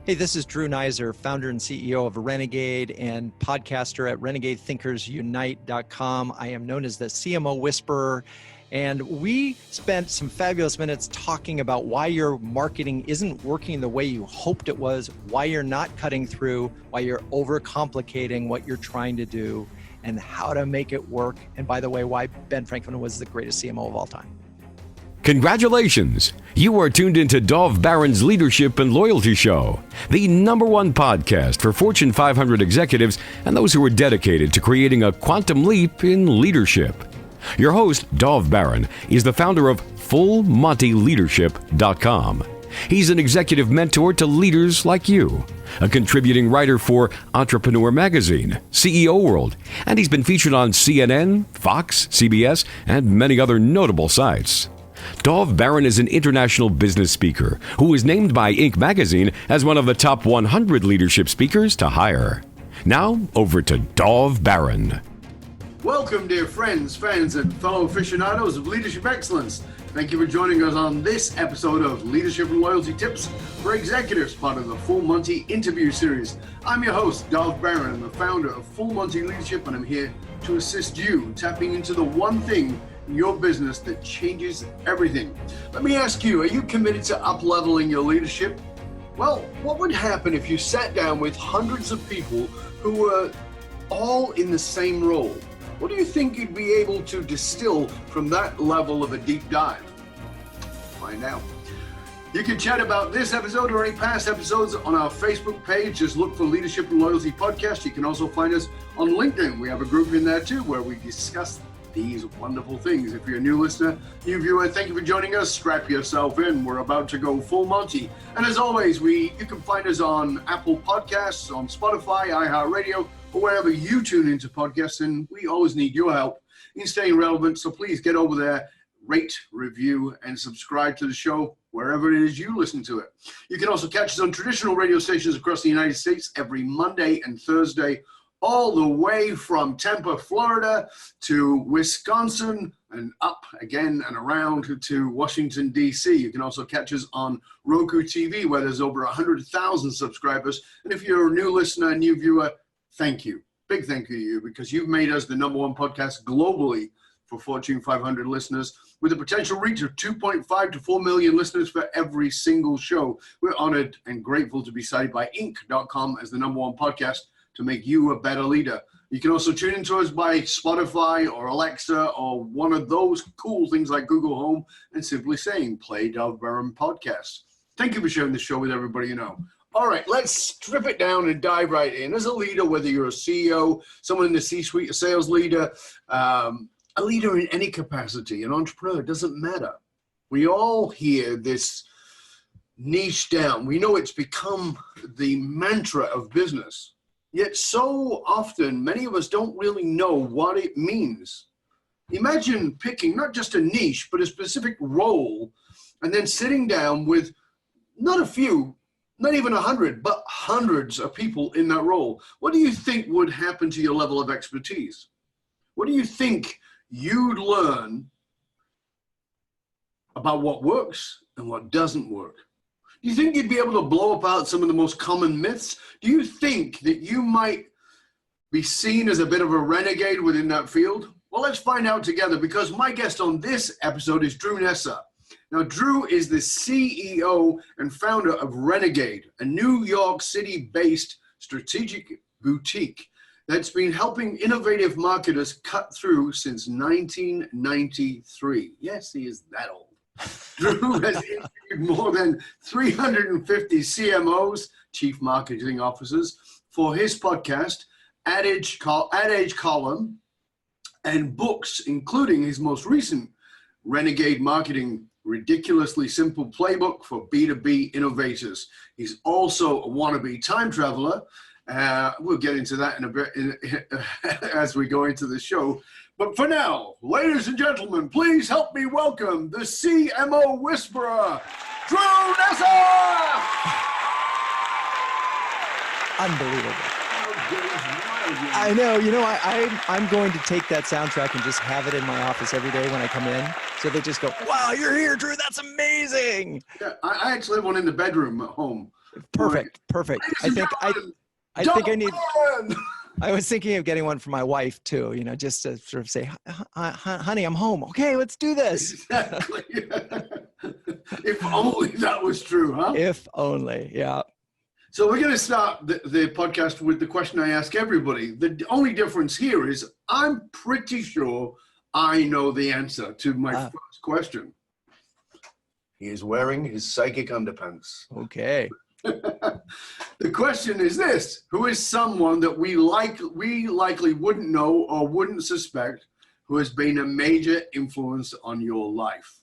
Hey, this is Drew Neisser, founder and CEO of Renegade and podcaster at renegadethinkersunite.com. I am known as the Cmo Whisperer, and we spent some fabulous minutes talking about why your marketing isn't working the way you hoped it was, why you're not cutting through, why you're overcomplicating what you're trying to do, and how to make it work. And by the way, why Ben Franklin was the greatest CMO of all time. Congratulations! You are tuned into DovBaron's Leadership and Loyalty Show, the #1 podcast for Fortune 500 executives and those who are dedicated to creating a quantum leap in leadership. Your host, DovBaron, is the founder of FullMontyLeadership.com. He's an executive mentor to leaders like you, a contributing writer for Entrepreneur Magazine, CEO World, and he's been featured on CNN, Fox, CBS, and many other notable sites. DovBaron is an international business speaker who was named by Inc. magazine as one of the top 100 leadership speakers to hire. Now, over to DovBaron. Welcome, dear friends, fans, and fellow aficionados of leadership excellence. Thank you for joining us on this episode of Leadership and Loyalty Tips for Executives, part of the Full Monty interview series. I'm your host, DovBaron. I'm the founder of Full Monty Leadership, and I'm here to assist you tapping into the one thing in your business that changes everything. Let me ask you, are you committed to up-leveling your leadership? Well, what would happen if you sat down with hundreds of people who were all in the same role? What do you think you'd be able to distill from that level of a deep dive? Find out. You can chat about this episode or any past episodes on our Facebook page. Just look for Leadership and Loyalty Podcast. You can also find us on LinkedIn. We have a group in there too where we discuss these wonderful things. If you're a new listener, new viewer, thank you for joining us. Strap yourself in. We're about to go full Monty. And as always, you can find us on Apple Podcasts, on Spotify, iHeart Radio, or wherever you tune into podcasts. And we always need your help in staying relevant. So please get over there, rate, review, and subscribe to the show wherever it is you listen to it. You can also catch us on traditional radio stations across the United States every Monday and Thursday, all the way from Tampa, Florida to Wisconsin and up again and around to Washington, D.C. You can also catch us on ROKU TV, where there's over 100,000 subscribers. And if you're a new listener, a new viewer, thank you. Big thank you to you, because you've made us the #1 podcast globally for Fortune 500 listeners, with a potential reach of 2.5 to 4 million listeners for every single show. We're honored and grateful to be cited by Inc.com as the #1 podcast to make you a better leader. You can also tune into us by Spotify or Alexa or one of those cool things like Google Home and simply saying, play DovBaron podcast. Thank you for sharing the show with everybody you know. All right, let's strip it down and dive right in. As a leader, whether you're a CEO, someone in the C-suite, a sales leader, a leader in any capacity, an entrepreneur, it doesn't matter. We all hear this niche down. We know it's become the mantra of business. Yet so often, many of us don't really know what it means. Imagine picking not just a niche, but a specific role, and then sitting down with not a few, not even 100, but hundreds of people in that role. What do you think would happen to your level of expertise? What do you think you'd learn about what works and what doesn't work? Do you think you'd be able to blow apart some of the most common myths? Do you think that you might be seen as a bit of a renegade within that field? Well, let's find out together, because my guest on this episode is Drew Neisser. Now, Drew is the CEO and founder of Renegade, a New York City-based strategic boutique that's been helping innovative marketers cut through since 1993. Yes, he is that old. Drew has interviewed more than 350 CMOs, chief marketing officers, for his podcast, AdAge column, and books, including his most recent Renegade Marketing, Ridiculously Simple Playbook for B2B Innovators. He's also a wannabe time traveler. We'll get into that in a bit as we go into the show. But for now, ladies and gentlemen, please help me welcome the Cmo Whisperer, Drew Neisser! Unbelievable. I know. You know, I'm going to take that soundtrack and just have it in my office every day when I come in. So they just go, wow, you're here, Drew. That's amazing. Yeah, I actually have one in the bedroom at home. Perfect. I think I need. I was thinking of getting one for my wife too, you know, just to sort of say, honey, I'm home. Okay, let's do this. Exactly. If only that was true, huh? If only, yeah. So we're going to start the podcast with the question I ask everybody. The only difference here is I'm pretty sure I know the answer to my first question. He is wearing his psychic underpants. Okay. The question is this: who is someone that we likely wouldn't know or wouldn't suspect who has been a major influence on your life?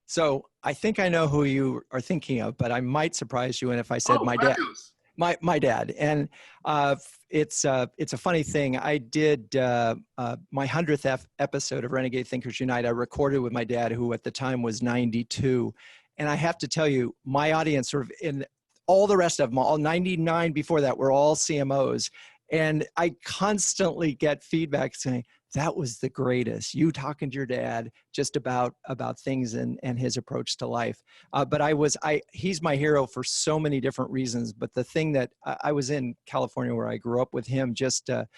So I think I know who you are thinking of, but I might surprise you. And if I said my dad, my dad, and it's a funny thing. I did my 100th episode of Renegade Thinkers Unite. I recorded with my dad, who at the time was 92. And I have to tell you, my audience sort of in all the rest of them, all 99 before that, were all CMOs. And I constantly get feedback saying, that was the greatest. You talking to your dad just about things and his approach to life. But he's my hero for so many different reasons. But the thing that I was in California where I grew up with him just a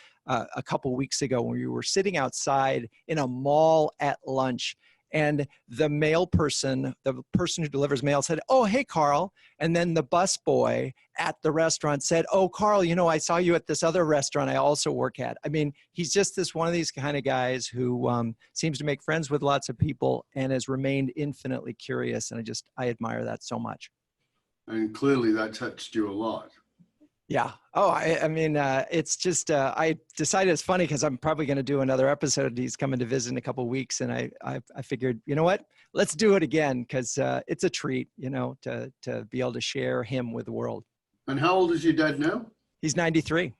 couple weeks ago when we were sitting outside in a mall at lunch. And the the person who delivers mail said, "Oh, hey, Carl." And then the busboy at the restaurant said, "Oh, Carl, you know, I saw you at this other restaurant I also work at." I mean, he's just one of these kind of guys who seems to make friends with lots of people and has remained infinitely curious. And I admire that so much. And clearly that touched you a lot. Yeah. Oh, I mean, it's just, I decided it's funny because I'm probably going to do another episode. He's coming to visit in a couple of weeks. And I figured, you know what, let's do it again. Cause it's a treat, you know, to be able to share him with the world. And how old is your dad now? He's 93.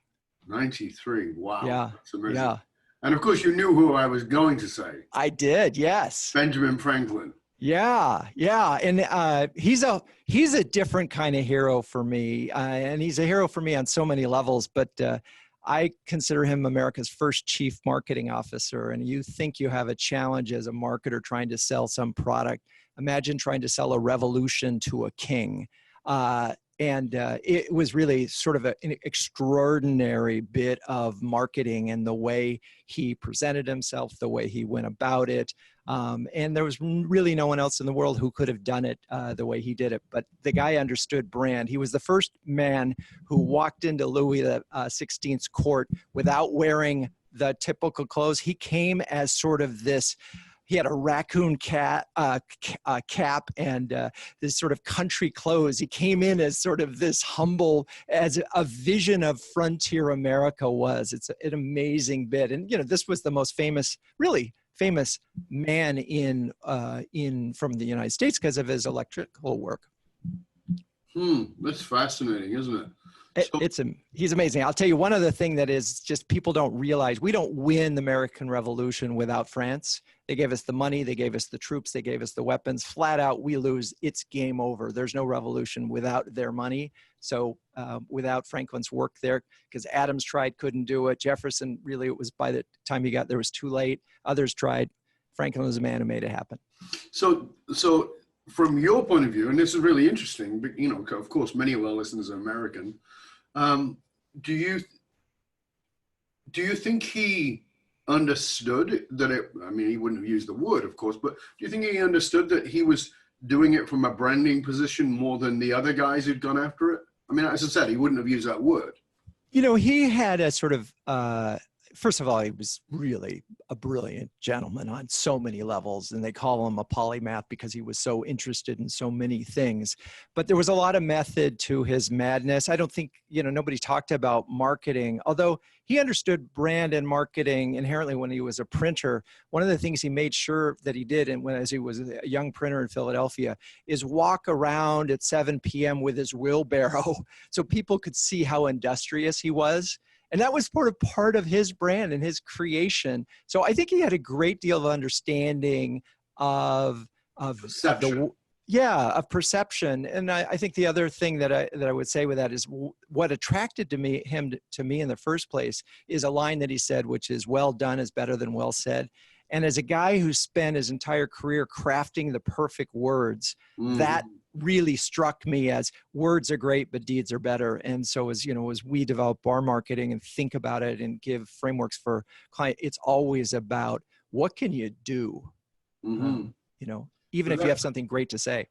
93. Wow. Yeah. That's amazing. Yeah. And of course you knew who I was going to say. I did. Yes. Benjamin Franklin. Yeah. And he's a different kind of hero for me. And he's a hero for me on so many levels, but I consider him America's first chief marketing officer. And you think you have a challenge as a marketer trying to sell some product. Imagine trying to sell a revolution to a king. And it was really sort of an extraordinary bit of marketing and the way he presented himself, the way he went about it. And there was really no one else in the world who could have done it the way he did it. But the guy understood brand. He was the first man who walked into Louis XVI's court without wearing the typical clothes. He came as sort of this. He had a raccoon cap and this sort of country clothes. He came in as sort of this humble, as a vision of frontier America was. It's an amazing bit. And, you know, this was the most really famous man in from the United States because of his electrical work. That's fascinating, isn't it? He's amazing. I'll tell you one other thing that is just people don't realize. We don't win the American Revolution without France. They gave us the money. They gave us the troops. They gave us the weapons. Flat out, we lose. It's game over. There's no revolution without their money. So without Franklin's work there, because Adams tried, couldn't do it. Jefferson, really, it was by the time he got there, was too late. Others tried. Franklin was the man who made it happen. So from your point of view, and this is really interesting, but, you know, of course, many of our listeners are American. Do you think he understood that he wouldn't have used the word, of course, but do you think he understood that he was doing it from a branding position more than the other guys who'd gone after it? I mean, as I said, he wouldn't have used that word. You know, he had a sort of, first of all, he was really a brilliant gentleman on so many levels, and they call him a polymath because he was so interested in so many things. But there was a lot of method to his madness. I don't think, you know, nobody talked about marketing, although he understood brand and marketing inherently when he was a printer. One of the things he made sure that he did, and as he was a young printer in Philadelphia, is walk around at 7 p.m. with his wheelbarrow so people could see how industrious he was. And that was part of his brand and his creation. So I think he had a great deal of understanding of perception. Of perception. And I think the other thing that I would say with that is what attracted him to me in the first place is a line that he said, which is, "Well done is better than well said." And as a guy who spent his entire career crafting the perfect words, that really struck me as words are great, but deeds are better. And so as we develop our marketing and think about it and give frameworks for client, it's always about what can you do? Even if you have something great to say.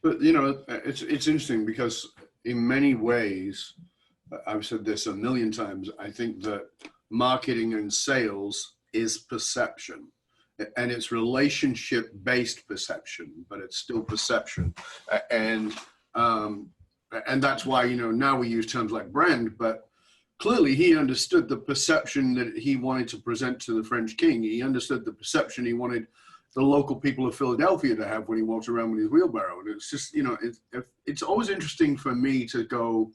But, it's interesting because in many ways, I've said this a million times, I think that marketing and sales is perception. And it's relationship-based perception, but it's still perception. And that's why, now we use terms like brand, but clearly he understood the perception that he wanted to present to the French king. He understood the perception he wanted the local people of Philadelphia to have when he walked around with his wheelbarrow. And it's just, it's always interesting for me to go,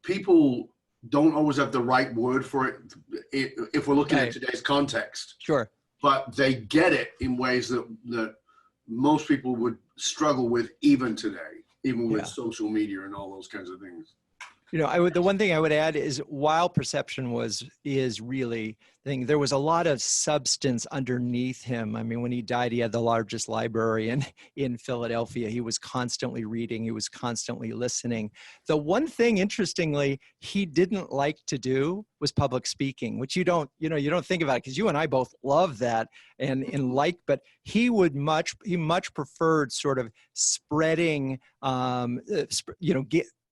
people don't always have the right word for it if we're looking at today's context. Sure. But they get it in ways that most people would struggle with even today, even with social media and all those kinds of things. The one thing I would add is while perception is really the thing, there was a lot of substance underneath him. I mean, when he died, he had the largest library in Philadelphia. He was constantly reading. He was constantly listening. The one thing, interestingly, he didn't like to do was public speaking, which you don't think about it because you and I both love that but he much preferred sort of spreading,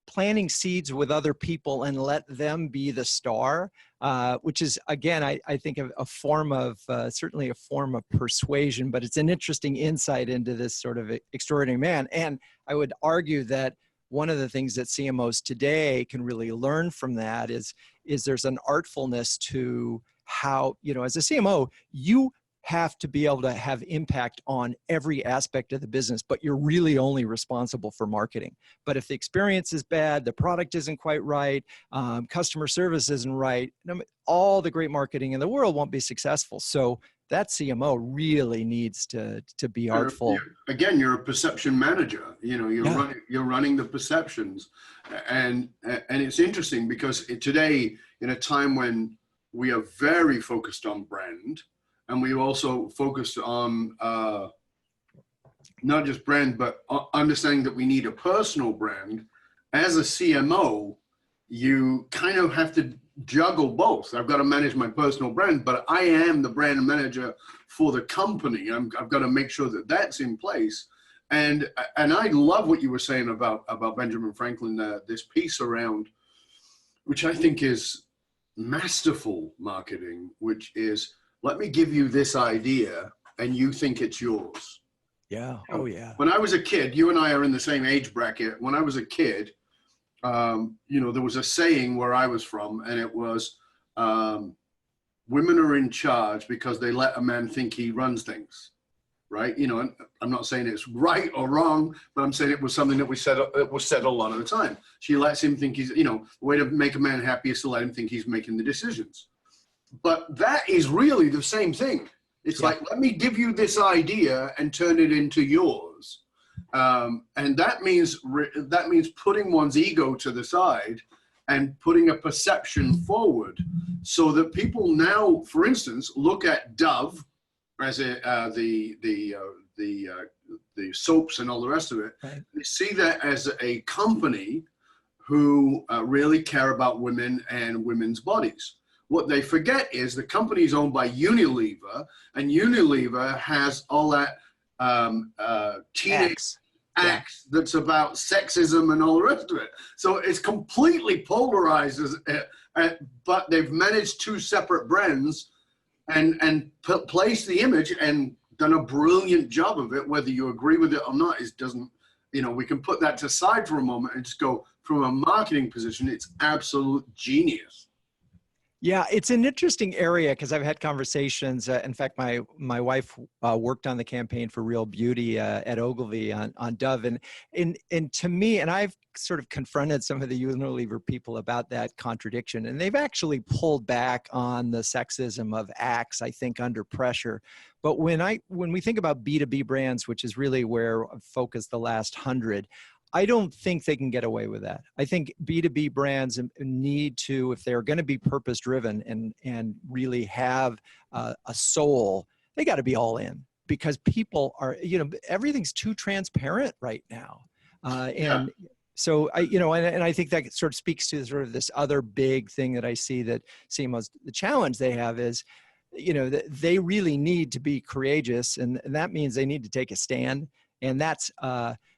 planting seeds with other people and let them be the star, which is, again, I think a form of, certainly a form of persuasion, but it's an interesting insight into this sort of extraordinary man. And I would argue that one of the things that CMOs today can really learn from that is there's an artfulness to how, as a CMO, you have to be able to have impact on every aspect of the business, but you're really only responsible for marketing. But if the experience is bad, the product isn't quite right, customer service isn't right, all the great marketing in the world won't be successful. So that CMO really needs to be artful. You're a perception manager. You're running the perceptions, and it's interesting because today, in a time when we are very focused on brand, and we also focused on not just brand, but understanding that we need a personal brand. As a CMO, you kind of have to juggle both. I've got to manage my personal brand, but I am the brand manager for the company. I've got to make sure that that's in place. And I love what you were saying about Benjamin Franklin, this piece around, which I think is masterful marketing, which is, let me give you this idea and you think it's yours. Yeah. Oh, yeah. When I was a kid, you and I are in the same age bracket. When I was a kid, there was a saying where I was from, and it was, women are in charge because they let a man think he runs things, right? And I'm not saying it's right or wrong, but I'm saying it was something that was said a lot of the time. She lets him think he's, the way to make a man happy is to let him think he's making the decisions. But that is really the same thing. It's like, let me give you this idea and turn it into yours. And that means putting one's ego to the side and putting a perception forward so that people now, for instance, look at Dove as the soaps and all the rest of it. Right. They see that as a company who really care about women and women's bodies. What they forget is the company is owned by Unilever, and Unilever has all that teenage acts that's about sexism and all the rest of it. So it's completely polarized, but they've managed two separate brands and placed the image and done a brilliant job of it. Whether you agree with it or not, we can put that to side for a moment and just go from a marketing position. It's absolute genius. Yeah, it's an interesting area because I've had conversations. In fact, my wife worked on the campaign for Real Beauty at Ogilvy on Dove, and to me, and I've sort of confronted some of the Unilever people about that contradiction, and they've actually pulled back on the sexism of Axe, I think, under pressure. But when we think about B2B brands, which is really where I've focused the last 100. I don't think they can get away with that. I think B2B brands need to, if they're going to be purpose-driven and really have a soul, they got to be all in. because people are, everything's too transparent right now. And so and I think that sort of speaks to sort of this other big thing that I see that CMOs, the challenge they have is, that they really need to be courageous, and that means they need to take a stand. And that's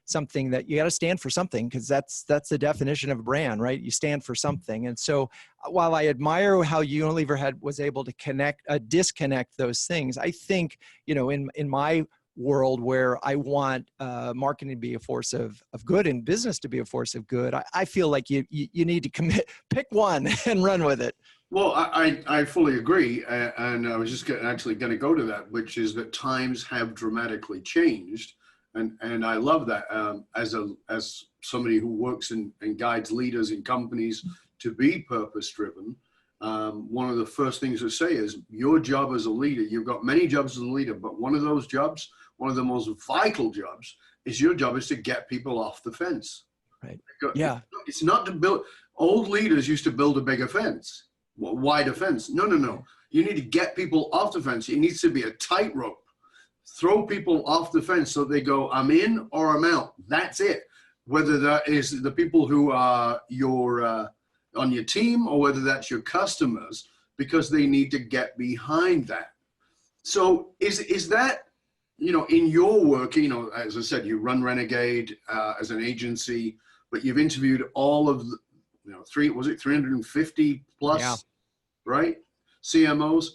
something that you got to stand for something, because that's the definition of a brand, right? You stand for something. And so while I admire how Unilever was able to disconnect those things, I think, in my world where I want marketing to be a force of good and business to be a force of good, I feel like you need to pick one and run with it. Well, I fully agree. And I was just actually going to go to that, which is that times have dramatically changed. And I love that as somebody who works and guides leaders in companies to be purpose-driven. One of the first things to say is your job as a leader. You've got many jobs as a leader, but one of those jobs, one of the most vital jobs, is your job is to get people off the fence. Right. Yeah. It's not to build. Old leaders used to build a bigger fence, a wider fence. No. You need to get people off the fence. It needs to be a tightrope. Throw people off the fence so they go, I'm in or I'm out. That's it. Whether that is the people who are on your team or whether that's your customers, because they need to get behind that. So is that, in your work, as I said, you run Renegade as an agency, but you've interviewed all of the, 350 plus, right? CMOs.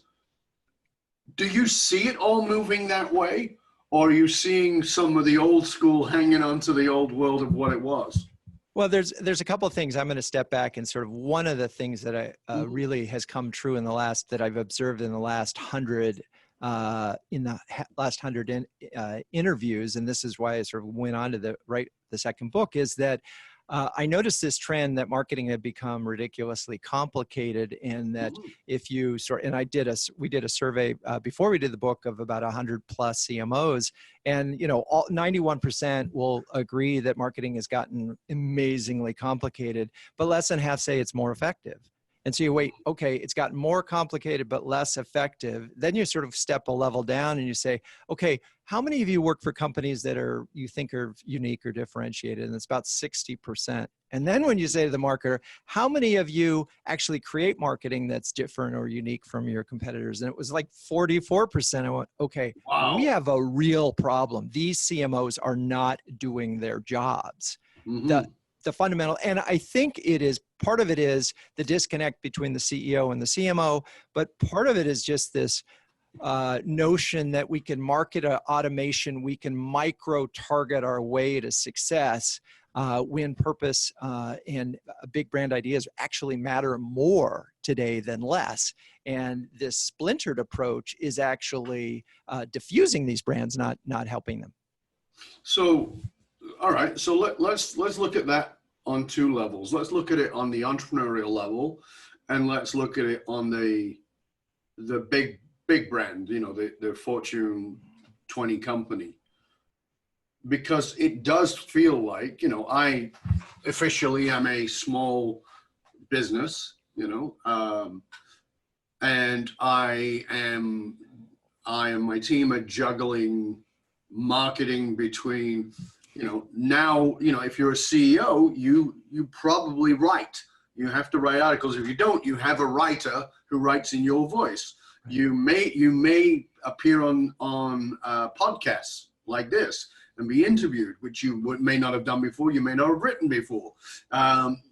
Do you see it all moving that way? Or are you seeing some of the old school hanging on to the old world of what it was? Well, there's a couple of things. I'm going to step back, and sort of one of the things that really has come true that I've observed in the last 100 interviews, and this is why I sort of went on to write the second book, is that I noticed this trend that marketing had become ridiculously complicated, and that if you we did a survey before we did the book of about 100 plus CMOs, and 91% will agree that marketing has gotten amazingly complicated, but less than half say it's more effective. And so you wait, okay, it's gotten more complicated but less effective. Then you sort of step a level down and you say, okay, how many of you work for companies that you think are unique or differentiated? And it's about 60%. And then when you say to the marketer, how many of you actually create marketing that's different or unique from your competitors? And it was like 44%. I went, okay, wow. We have a real problem. These CMOs are not doing their jobs. Mm-hmm. The fundamental, and I think part of it is the disconnect between the CEO and the CMO, but part of it is just this notion that we can market automation, we can micro-target our way to success when purpose and big brand ideas actually matter more today than less. And this splintered approach is actually diffusing these brands, not helping them. So, all right, so let's look at that on two levels. Let's look at it on the entrepreneurial level, and let's look at it on the big brand, the Fortune 20 company. Because it does feel like, I officially am a small business, and I and my team are juggling marketing between, now, if you're a CEO, you probably write. You have to write articles. If you don't, you have a writer who writes in your voice. Right. You may appear on podcasts like this and be interviewed, which you may not have done before. You may not have written before.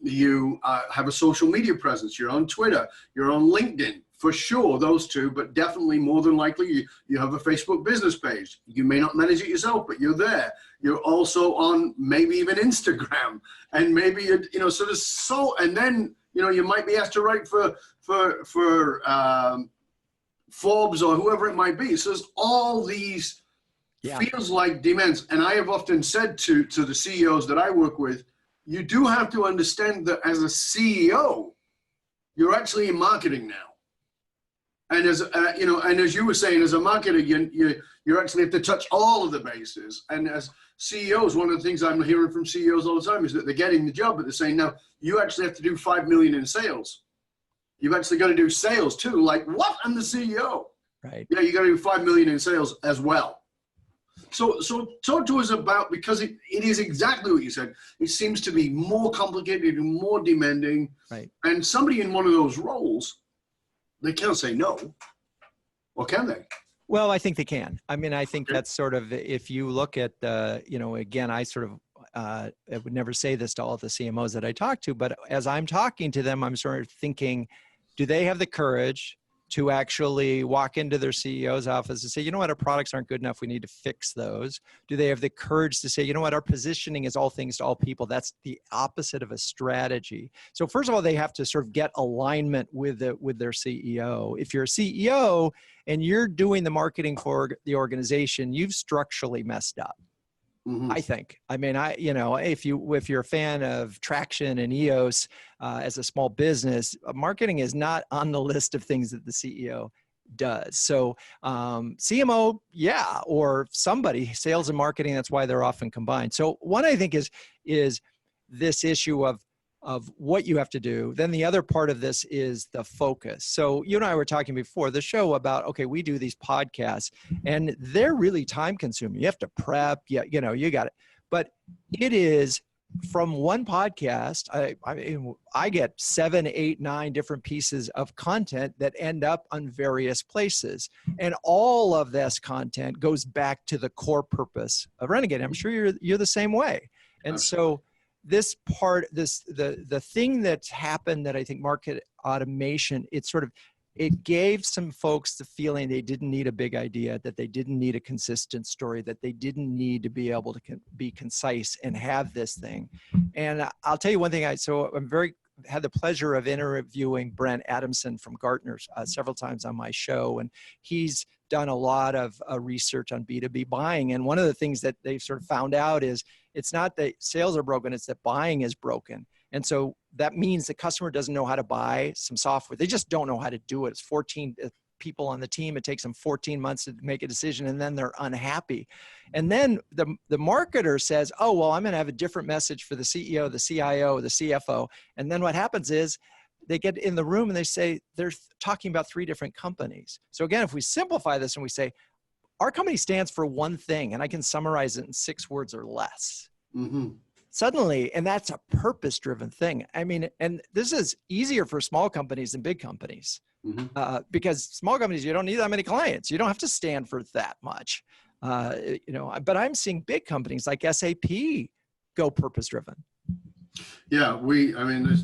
You have a social media presence. You're on Twitter. You're on LinkedIn. For sure, those two, but definitely more than likely, you have a Facebook business page. You may not manage it yourself, but you're there. You're also on maybe even Instagram, and maybe, so there's and then, you might be asked to write for Forbes or whoever it might be. So there's all these feels like demands. And I have often said to the CEOs that I work with, you do have to understand that as a CEO, you're actually in marketing now. And as and as you were saying, as a marketer, you actually have to touch all of the bases. And as CEOs, one of the things I'm hearing from CEOs all the time is that they're getting the job, but they're saying, now you actually have to do 5 million in sales. You've actually got to do sales too. Like, what? I'm the CEO. Right. Yeah, you got to do 5 million in sales as well. So talk to us about, because it is exactly what you said. It seems to be more complicated and more demanding. Right. And somebody in one of those roles, they can't say no, or can they? Well, I think they can. I mean, I think that's sort of, if you look at the, again, I sort of, I would never say this to all the CMOs that I talk to, but as I'm talking to them, I'm sort of thinking, do they have the courage to actually walk into their CEO's office and say, you know what, our products aren't good enough, we need to fix those? Do they have the courage to say, you know what, our positioning is all things to all people? That's the opposite of a strategy. So first of all, they have to sort of get alignment with their CEO. If you're a CEO and you're doing the marketing for the organization, you've structurally messed up. Mm-hmm. I think. I mean, if you're a fan of Traction and EOS as a small business, marketing is not on the list of things that the CEO does. So CMO, yeah, or somebody, sales and marketing. That's why they're often combined. So one, I think, is this issue of what you have to do. Then the other part of this is the focus. So you and I were talking before the show about, okay, we do these podcasts and they're really time consuming. You have to prep, you got it. But it is from one podcast, I get 7, 8, 9 different pieces of content that end up on various places. And all of this content goes back to the core purpose of Renegade. I'm sure you're the same way. And so this part, the thing that's happened that I think market automation, it gave some folks the feeling they didn't need a big idea, that they didn't need a consistent story, that they didn't need to be able to be concise and have this thing. And I'll tell you one thing, had the pleasure of interviewing Brent Adamson from Gartner several times on my show. And he's done a lot of research on B2B buying. And one of the things that they've sort of found out is it's not that sales are broken, it's that buying is broken. And so that means the customer doesn't know how to buy some software. They just don't know how to do it. It's 14 people on the team. It takes them 14 months to make a decision, and then they're unhappy. And then the marketer says, oh, well, I'm going to have a different message for the CEO, the CIO, the CFO. And then what happens is they get in the room and they say, they're talking about 3 different companies. So again, if we simplify this and we say, our company stands for one thing, and I can summarize it in 6 words or less. Mm-hmm. Suddenly, and that's a purpose-driven thing. I mean, and this is easier for small companies than big companies. Mm-hmm. Because small companies, you don't need that many clients. You don't have to stand for that much. But I'm seeing big companies like SAP go purpose-driven. Yeah,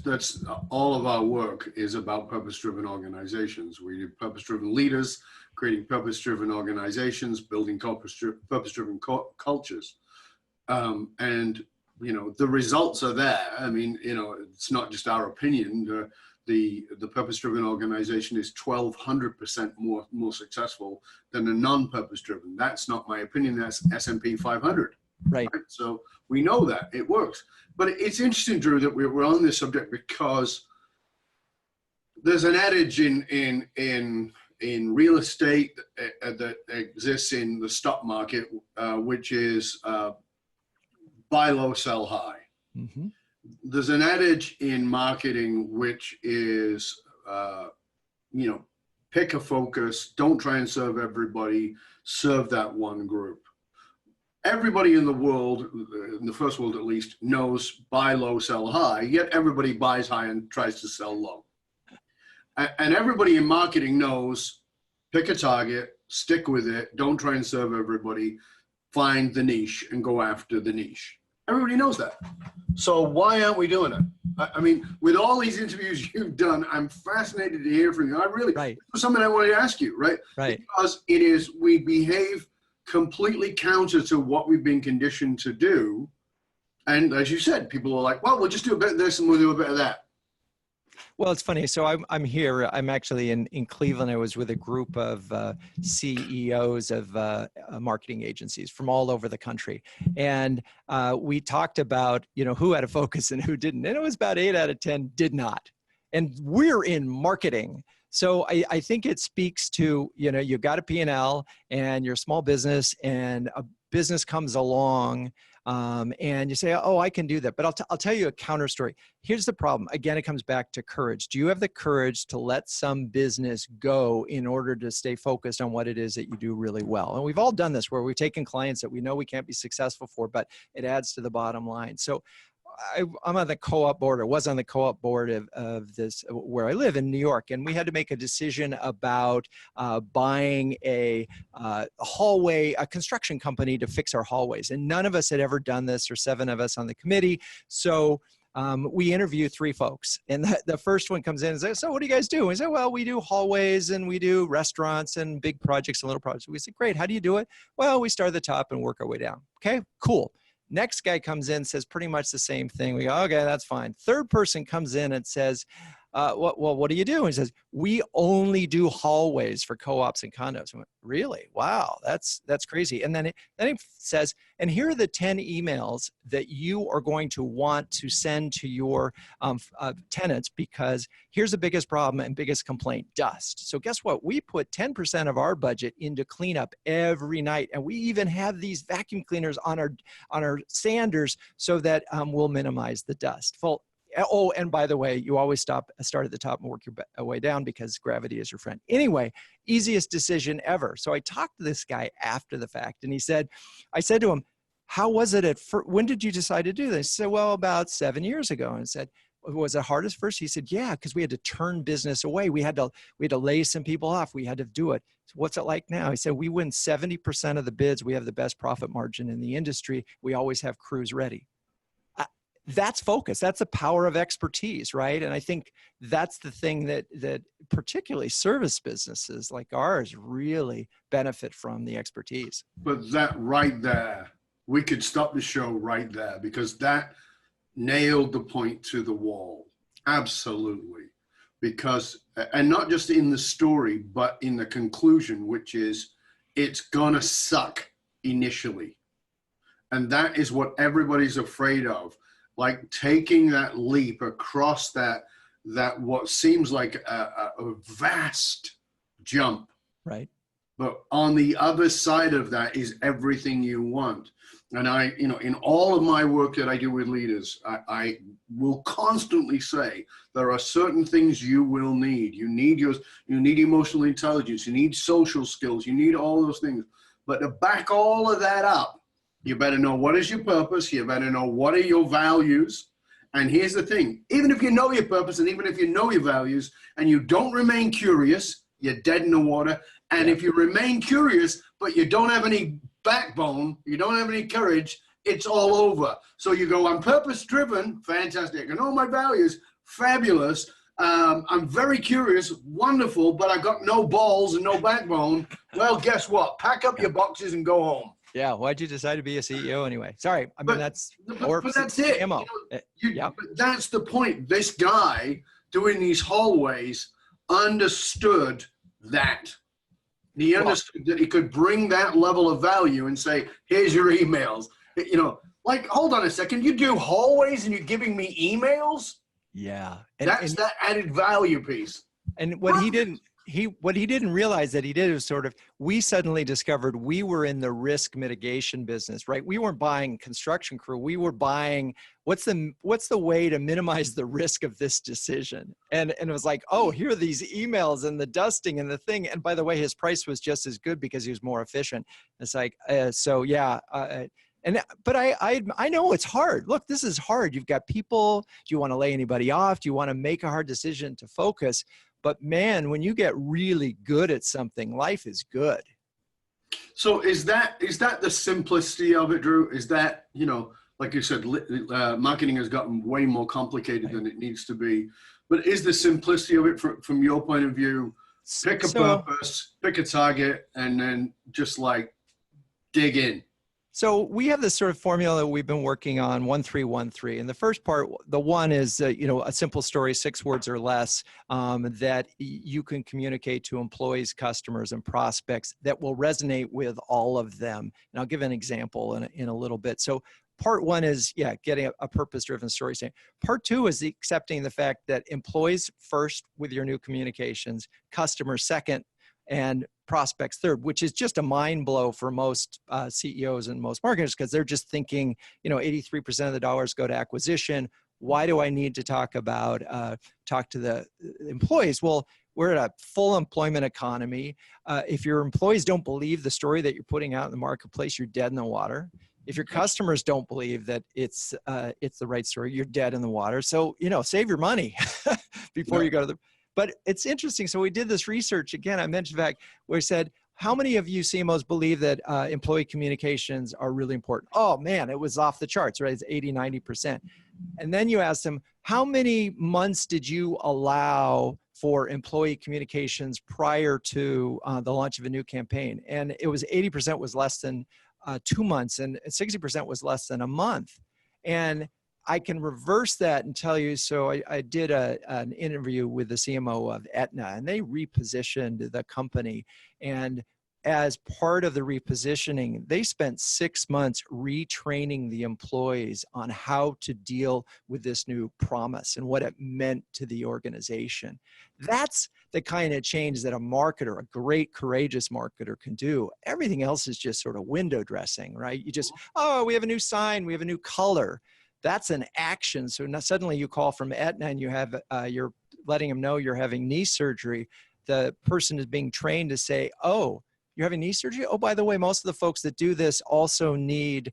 that's all of our work is about purpose-driven organizations. We do purpose-driven leaders, creating purpose-driven organizations, building purpose-driven cultures. And the results are there. I mean, it's not just our opinion. The purpose-driven organization is 1,200% more successful than a non-purpose-driven. That's not my opinion. That's S&P 500. Right. So we know that it works. But it's interesting, Drew, that we're on this subject because there's an adage in real estate that exists in the stock market, which is buy low, sell high. Mm-hmm. There's an adage in marketing which is, pick a focus, don't try and serve everybody, serve that one group. Everybody in the world, in the first world at least, knows buy low, sell high, yet everybody buys high and tries to sell low. And everybody in marketing knows pick a target, stick with it, don't try and serve everybody, find the niche and go after the niche. Everybody knows that. So why aren't we doing it? I mean, with all these interviews you've done, I'm fascinated to hear from you. Right. Something I wanted to ask you, right? Right. Because we behave completely counter to what we've been conditioned to do. And as you said, people are like, well, we'll just do a bit of this and we'll do a bit of that. Well, it's funny. So I'm here. I'm actually in Cleveland. I was with a group of CEOs of marketing agencies from all over the country. And we talked about, who had a focus and who didn't. And it was about 8 out of 10 did not. And we're in marketing. So I think it speaks to, you've got a P&L and you're a small business and a business comes along and you say, oh, I can do that. But I'll tell you a counter story. Here's the problem. Again, it comes back to courage. Do you have the courage to let some business go in order to stay focused on what it is that you do really well? And we've all done this where we've taken clients that we know we can't be successful for, but it adds to the bottom line. So I'm on the co-op board, or was on the co-op board of this, where I live in New York, and we had to make a decision about buying a hallway, a construction company to fix our hallways. And none of us had ever done this, or 7 of us on the committee. So we interview 3 folks, and the first one comes in and says, so what do you guys do? And we say, well, we do hallways and we do restaurants and big projects and little projects. We say, great, how do you do it? Well, we start at the top and work our way down. Okay, cool. Next guy comes in, says pretty much the same thing. We go, okay, that's fine. Third person comes in and says, well, what do you do? And he says, we only do hallways for co-ops and condos. I went, really? Wow, that's crazy. And then it says, and here are the 10 emails that you are going to want to send to your tenants, because here's the biggest problem and biggest complaint: dust. So guess what? We put 10% of our budget into cleanup every night, and we even have these vacuum cleaners on our sanders so that we'll minimize the dust. Oh, and by the way, you always start at the top and work your way down, because gravity is your friend. Anyway, easiest decision ever. So I talked to this guy after the fact, and I said to him, how was it at first? When did you decide to do this? He said, well, about 7 years ago. And I said, was it hardest first? He said, yeah, because we had to turn business away. We had to lay some people off. We had to do it. So what's it like now? He said, we win 70% of the bids. We have the best profit margin in the industry. We always have crews ready. That's focus. That's the power of expertise, right? And I think that's the thing that particularly service businesses like ours really benefit from, the expertise. But that right there, we could stop the show right there, because that nailed the point to the wall. Absolutely. Because, and not just in the story, but in the conclusion, which is, it's gonna suck initially. And that is what everybody's afraid of. Like taking that leap across that what seems like a vast jump. Right. But on the other side of that is everything you want. And in all of my work that I do with leaders, I will constantly say, there are certain things you will need. You need emotional intelligence, you need social skills, you need all those things. But to back all of that up, you better know what is your purpose. You better know what are your values. And here's the thing, even if you know your purpose and even if you know your values and you don't remain curious, you're dead in the water. And if you remain curious, but you don't have any backbone, you don't have any courage, it's all over. So you go, I'm purpose driven, fantastic. I know my values, fabulous. I'm very curious, wonderful, but I've got no balls and no backbone. Well, guess what? Pack up your boxes and go home. Yeah, why'd you decide to be a CEO anyway? Sorry, but that's it. Cmo. But that's the point. This guy doing these hallways understood that. He understood that he could bring that level of value and say, here's your emails. Like, hold on a second, you do hallways and you're giving me emails? Yeah. That's that added value piece. And what he didn't realize that he did was we suddenly discovered we were in the risk mitigation business, right? We weren't buying construction crew. We were buying what's the way to minimize the risk of this decision. And it was like, oh, here are these emails and the dusting and the thing. And by the way, his price was just as good because he was more efficient. It's like, but I know it's hard. Look, this is hard. You've got people. Do you want to lay anybody off? Do you want to make a hard decision to focus? But man, when you get really good at something, life is good. So is that the simplicity of it, Drew? Is that, like you said, marketing has gotten way more complicated than it needs to be. But is the simplicity of it from your point of view, pick a purpose, pick a target, and then just like dig in? So we have this sort of formula that we've been working on, 1-3-1-3. And the first part, the one is, a simple story, 6 words or less, that you can communicate to employees, customers, and prospects that will resonate with all of them. And I'll give an example in a little bit. So part 1 is, getting a purpose-driven story. Part 2 is accepting the fact that employees first with your new communications, customers second, and prospects third, which is just a mind blow for most CEOs and most marketers, because they're just thinking, 83% of the dollars go to acquisition. Why do I need to talk to the employees? Well, we're at a full employment economy. If your employees don't believe the story that you're putting out in the marketplace, you're dead in the water. If your customers don't believe that it's the right story, you're dead in the water. So, save your money before you go to the. But it's interesting. So we did this research again. I mentioned back where we said, how many of you CMOs believe that employee communications are really important? Oh man, it was off the charts, right? It's 80, 90%. And then you ask them, how many months did you allow for employee communications prior to the launch of a new campaign? And it was 80% was less than 2 months, and 60% was less than a month. And I can reverse that and tell you, so I did an interview with the CMO of Aetna, and they repositioned the company. And as part of the repositioning, they spent 6 months retraining the employees on how to deal with this new promise and what it meant to the organization. That's the kind of change that a marketer, a great, courageous marketer, can do. Everything else is just sort of window dressing, right? You just, oh, we have a new sign, we have a new color. That's an action. So now suddenly you call from Aetna and you have, you're letting them know you're having knee surgery. The person is being trained to say, oh, you're having knee surgery? Oh, by the way, most of the folks that do this also need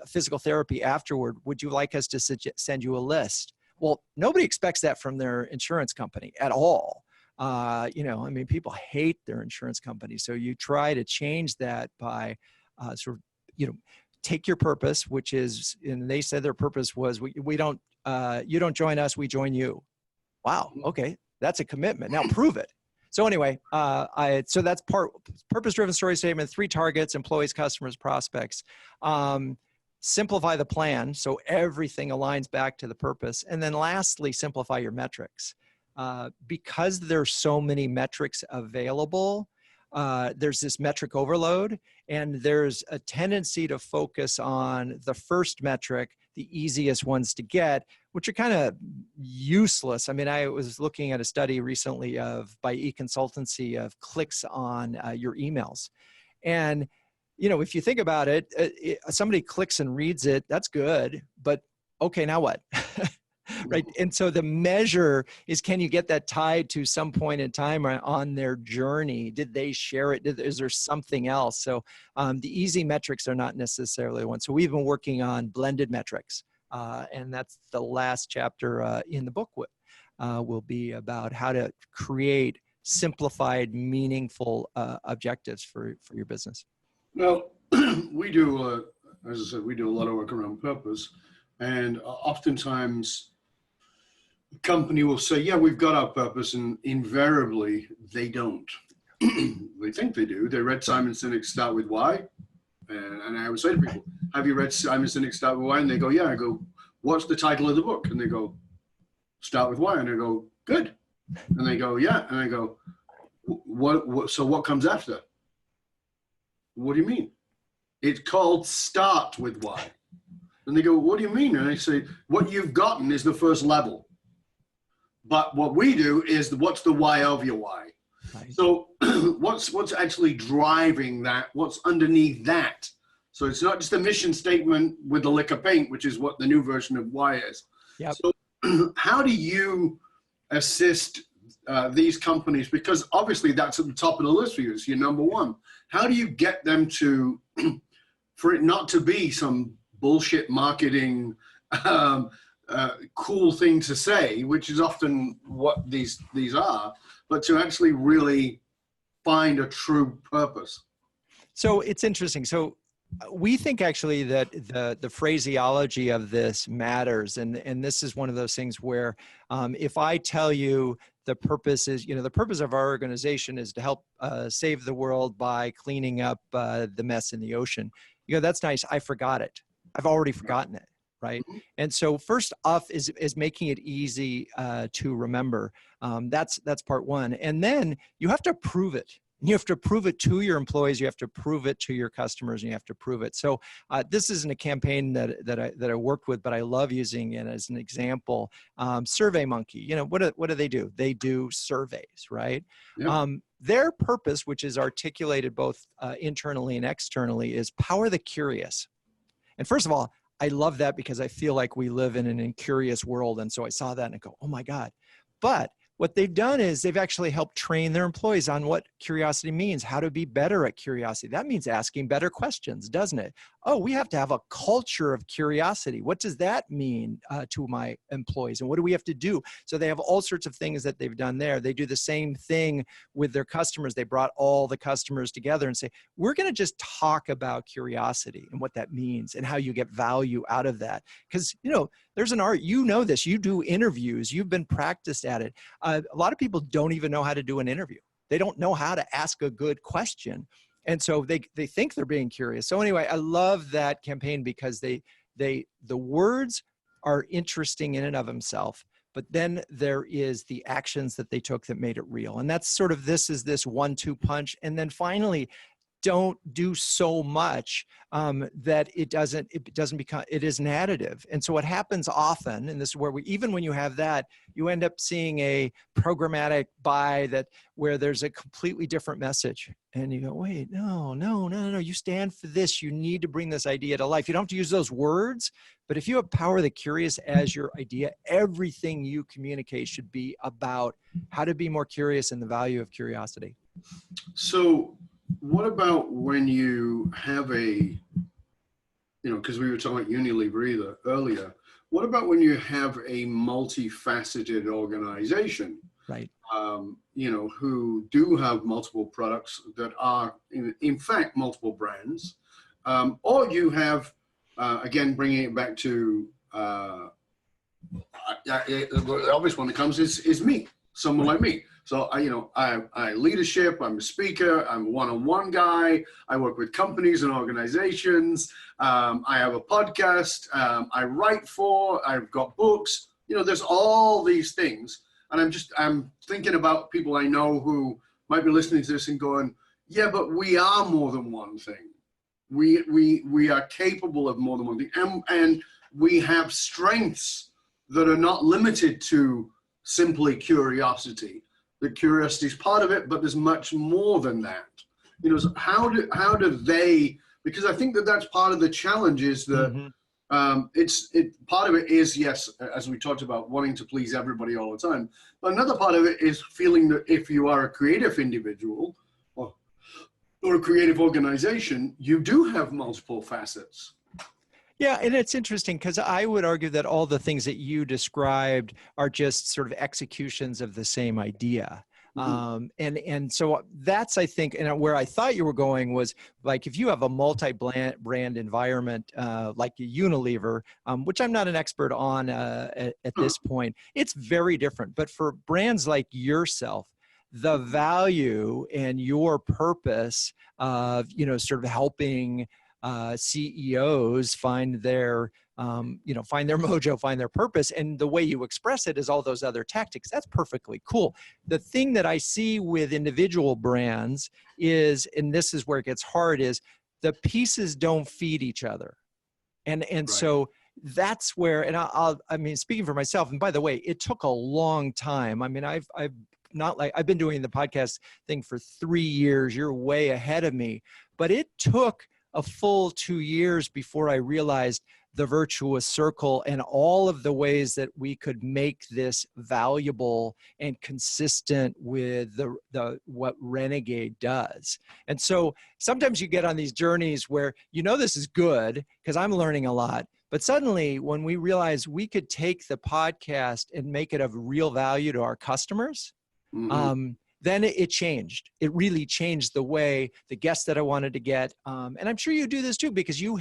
physical therapy afterward. Would you like us to send you a list? Well, nobody expects that from their insurance company at all. People hate their insurance company. So you try to change that by take your purpose, which is, and they said their purpose was, we don't, you don't join us, we join you. Wow. Okay. That's a commitment. Now prove it. So anyway, so that's purpose-driven story statement, 3 targets: employees, customers, prospects. Simplify the plan so everything aligns back to the purpose. And then lastly, simplify your metrics. Because there's so many metrics available, there's this metric overload, and there's a tendency to focus on the first metric, the easiest ones to get, which are kind of useless. I mean, I was looking at a study recently by eConsultancy of clicks on your emails. And, if you think about it, somebody clicks and reads it, that's good, but okay, now what? Right. And so the measure is, can you get that tied to some point in time on their journey? Did they share it? Is there something else? So the easy metrics are not necessarily the one. So we've been working on blended metrics. And that's the last chapter in the book will be about how to create simplified, meaningful objectives for your business. Well, we do, as I said, we do a lot of work around purpose. And oftentimes, the company will say, yeah, we've got our purpose, and invariably they don't. They think they do. They read Simon Sinek's Start With Why. And I would say to people, have you read Simon Sinek's Start With Why? And they go, yeah. I go, what's the title of the book? And they go, Start With Why. And I go, good. And they go, yeah. And I go, so what comes after? What do you mean? It's called Start With Why. And they go, what do you mean? And I say, what you've gotten is the first level. But what we do is what's the why of your why? Right. So what's actually driving that? What's underneath that? So it's not just a mission statement with the lick of paint, which is what the new version of why is. Yep. So how do you assist these companies? Because obviously that's at the top of the list for you. It's your number one. How do you get them to, for it not to be some bullshit marketing cool thing to say, which is often what these are, but to actually really find a true purpose? So it's interesting. So we think actually that the phraseology of this matters. And this is one of those things where if I tell you the purpose is, the purpose of our organization is to help save the world by cleaning up the mess in the ocean. That's nice. I forgot it. I've already forgotten it. Right. And so first off is making it easy to remember. That's part one. And then you have to prove it. You have to prove it to your employees, you have to prove it to your customers, and you have to prove it. So this isn't a campaign that I worked with, but I love using it as an example. SurveyMonkey, you know, what do they do? They do surveys, right? Yeah. Their purpose, which is articulated both internally and externally, is power the curious. And first of all, I love that because I feel like we live in an incurious world. And so I saw that and I go, oh my God. But what they've done is they've actually helped train their employees on what curiosity means, how to be better at curiosity. That means asking better questions, doesn't it? Oh, we have to have a culture of curiosity. What does that mean to my employees? And what do we have to do? So they have all sorts of things that they've done there. They do the same thing with their customers. They brought all the customers together and say, we're going to just talk about curiosity and what that means and how you get value out of that. Because, you know, there's an art, you know this, you do interviews, you've been practiced at it. A lot of people don't even know how to do an interview. They don't know how to ask a good question. And so they think they're being curious. So anyway, I love that campaign because the words are interesting in and of themselves, but then there is the actions that they took that made it real. And that's sort of, this 1-2 punch. And then finally, don't do so much that it isn't additive. And so what happens often, and this is where even when you have that, you end up seeing a programmatic buy where there's a completely different message. And you go, wait, no, you stand for this. You need to bring this idea to life. You don't have to use those words, but if you have power the curious as your idea, everything you communicate should be about how to be more curious and the value of curiosity. So what about when you have because we were talking about Unilever earlier, what about when you have a multifaceted organization, right? Who do have multiple products that are in fact multiple brands, or you have, again, bringing it back to, the obvious one that comes is me, someone like me. So I leadership, I'm a speaker, I'm a one-on-one guy, I work with companies and organizations, I have a podcast, I write I've got books, there's all these things. And I'm thinking about people I know who might be listening to this and going, yeah, but we are more than one thing. We are capable of more than one thing. And we have strengths that are not limited to simply curiosity. The curiosity is part of it, but there's much more than that. So how do they, because I think that's part of the challenge is that part of it is, yes, as we talked about, wanting to please everybody all the time. But another part of it is feeling that if you are a creative individual or a creative organization, you do have multiple facets. Yeah, and it's interesting because I would argue that all the things that you described are just sort of executions of the same idea. And so that's, I think, and where I thought you were going was like, if you have a multi-brand environment, like a Unilever, which I'm not an expert on at this point, it's very different. But for brands like yourself, the value and your purpose of, sort of helping CEOs find their mojo, find their purpose. And the way you express it is all those other tactics. That's perfectly cool. The thing that I see with individual brands is, and this is where it gets hard, is the pieces don't feed each other. And right. So that's where, and I mean, speaking for myself, and by the way, it took a long time. I mean, I've been doing the podcast thing for 3 years. You're way ahead of me, but it took a full 2 years before I realized the virtuous circle and all of the ways that we could make this valuable and consistent with what Renegade does. And so sometimes you get on these journeys where this is good because I'm learning a lot, but suddenly when we realize we could take the podcast and make it of real value to our customers, then it changed. It really changed the way the guests that I wanted to get. And I'm sure you do this too, because you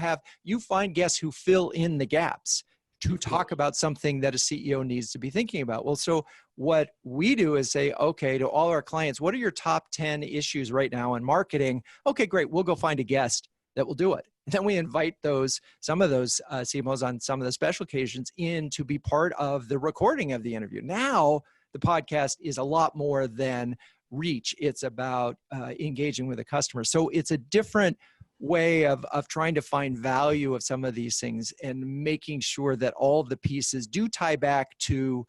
find guests who fill in the gaps to talk about something that a CEO needs to be thinking about. Well, so what we do is say, okay, to all our clients, what are your top 10 issues right now in marketing? Okay, great. We'll go find a guest that will do it. And then we invite some of those CMOs on some of the special occasions in to be part of the recording of the interview. Now, the podcast is a lot more than reach. It's about engaging with the customer. So it's a different way of trying to find value of some of these things and making sure that all the pieces do tie back to,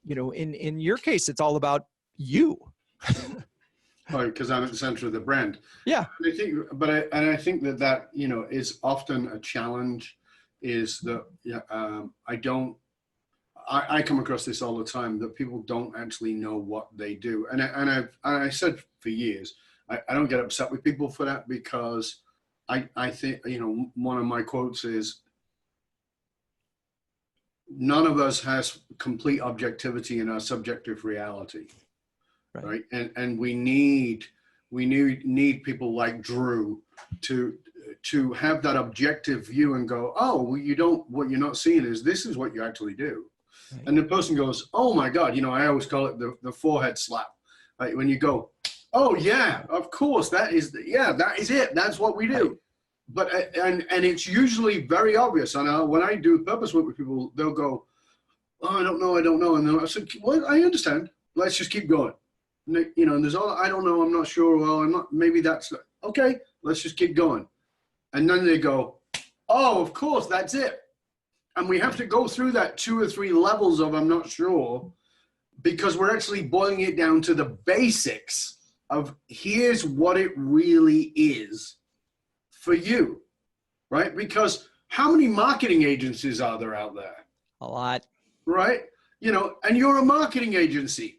in your case, it's all about you. Right, because I'm at the center of the brand. Yeah. I think that is often a challenge. Is that I come across this all the time, that people don't actually know what they do, and I said for years, I don't get upset with people for that, because I think one of my quotes is, none of us has complete objectivity in our subjective reality. Right. And we need people like Drew to have that objective view and go, oh, well, what you're not seeing is this is what you actually do. Right. And the person goes, oh my God, I always call it the forehead slap. Right? When you go, oh yeah, of course, that is it. That's what we do. Right. But, and it's usually very obvious. And when I do purpose work with people, they'll go, oh, I don't know. And then I said, well, I understand. Let's just keep going. And there's all, I don't know, I'm not sure, well, I'm not, maybe that's, okay, let's just keep going. And then they go, oh, of course, that's it. And we have to go through that 2 or 3 levels of I'm not sure, because we're actually boiling it down to the basics of here's what it really is for you, right? Because how many marketing agencies are there out there? A lot. Right? And you're a marketing agency.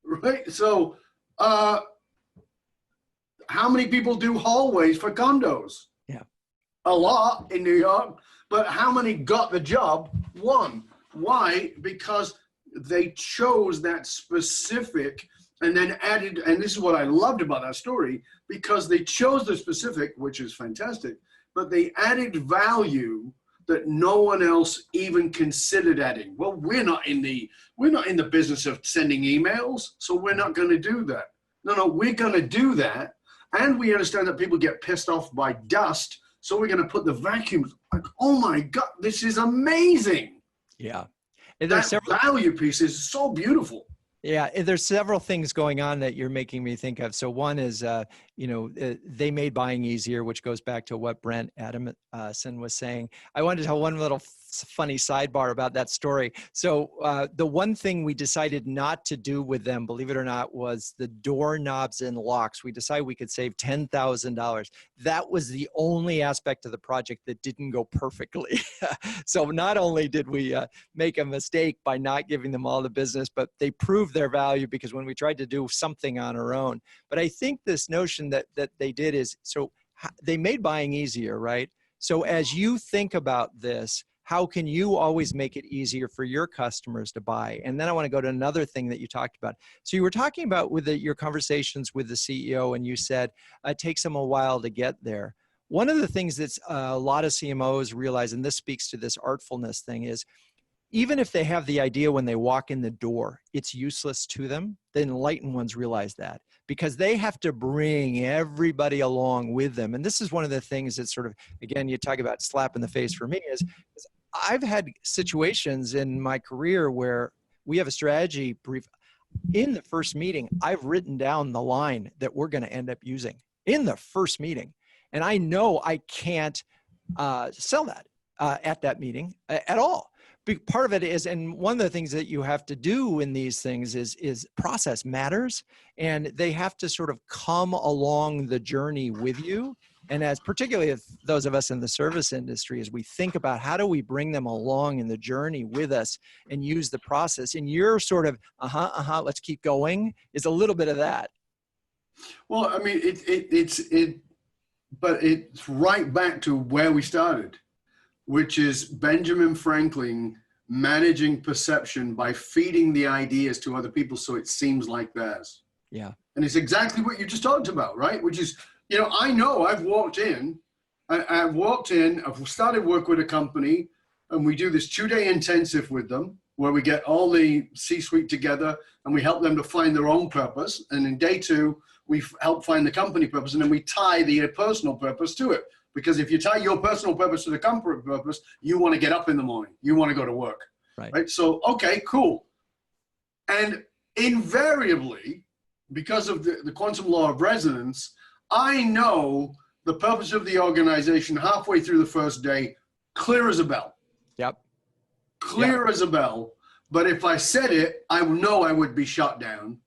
Right. So, how many people do hallways for condos? Yeah. A lot in New York, but how many got the job? 1. Why? Because they chose that specific and then added, and this is what I loved about that story, because they chose the specific, which is fantastic, but they added value that no one else even considered adding. Well, we're not in the business of sending emails, so we're not going to do that. No, we're going to do that, and we understand that people get pissed off by dust, so we're going to put the vacuums. Like, oh my God, this is amazing. Yeah, and that value piece is so beautiful. Yeah, there's several things going on that you're making me think of. So one is, they made buying easier, which goes back to what Brent Adamson was saying. I wanted to tell one little funny sidebar about that story. So the one thing we decided not to do with them, believe it or not, was the doorknobs and locks. We decided we could save $10,000. That was the only aspect of the project that didn't go perfectly. So not only did we make a mistake by not giving them all the business, but they proved their value, because when we tried to do something on our own. But I think this notion that they did is, so they made buying easier, right? So as you think about this, how can you always make it easier for your customers to buy? And then I want to go to another thing that you talked about. So you were talking about with your conversations with the CEO, and you said it takes them a while to get there. One of the things that's a lot of CMOs realize, and this speaks to this artfulness thing, is even if they have the idea when they walk in the door, it's useless to them. The enlightened ones realize that, because they have to bring everybody along with them. And this is one of the things that sort of, again, you talk about slap in the face for me, is I've had situations in my career where we have a strategy brief. In the first meeting, I've written down the line that we're going to end up using in the first meeting. And I know I can't sell that at that meeting at all. Big part of it is, and one of the things that you have to do in these things is process matters, and they have to sort of come along the journey with you. And as particularly if those of us in the service industry, as we think about how do we bring them along in the journey with us and use the process, and your sort of, let's keep going, is a little bit of that. Well, I mean, but it's right back to where we started, which is Benjamin Franklin managing perception by feeding the ideas to other people so it seems like theirs. Yeah. And it's exactly what you just talked about, right? Which is, I know I've walked in, I've started work with a company, and we do this 2-day intensive with them where we get all the C-suite together and we help them to find their own purpose. And in day 2, we help find the company purpose, and then we tie the personal purpose to it. Because if you tie your personal purpose to the company purpose, you want to get up in the morning. You want to go to work. Right? So, okay, cool. And invariably, because of the quantum law of resonance, I know the purpose of the organization halfway through the first day, clear as a bell. Yep. Clear as a bell. But if I said it, I know I would be shut down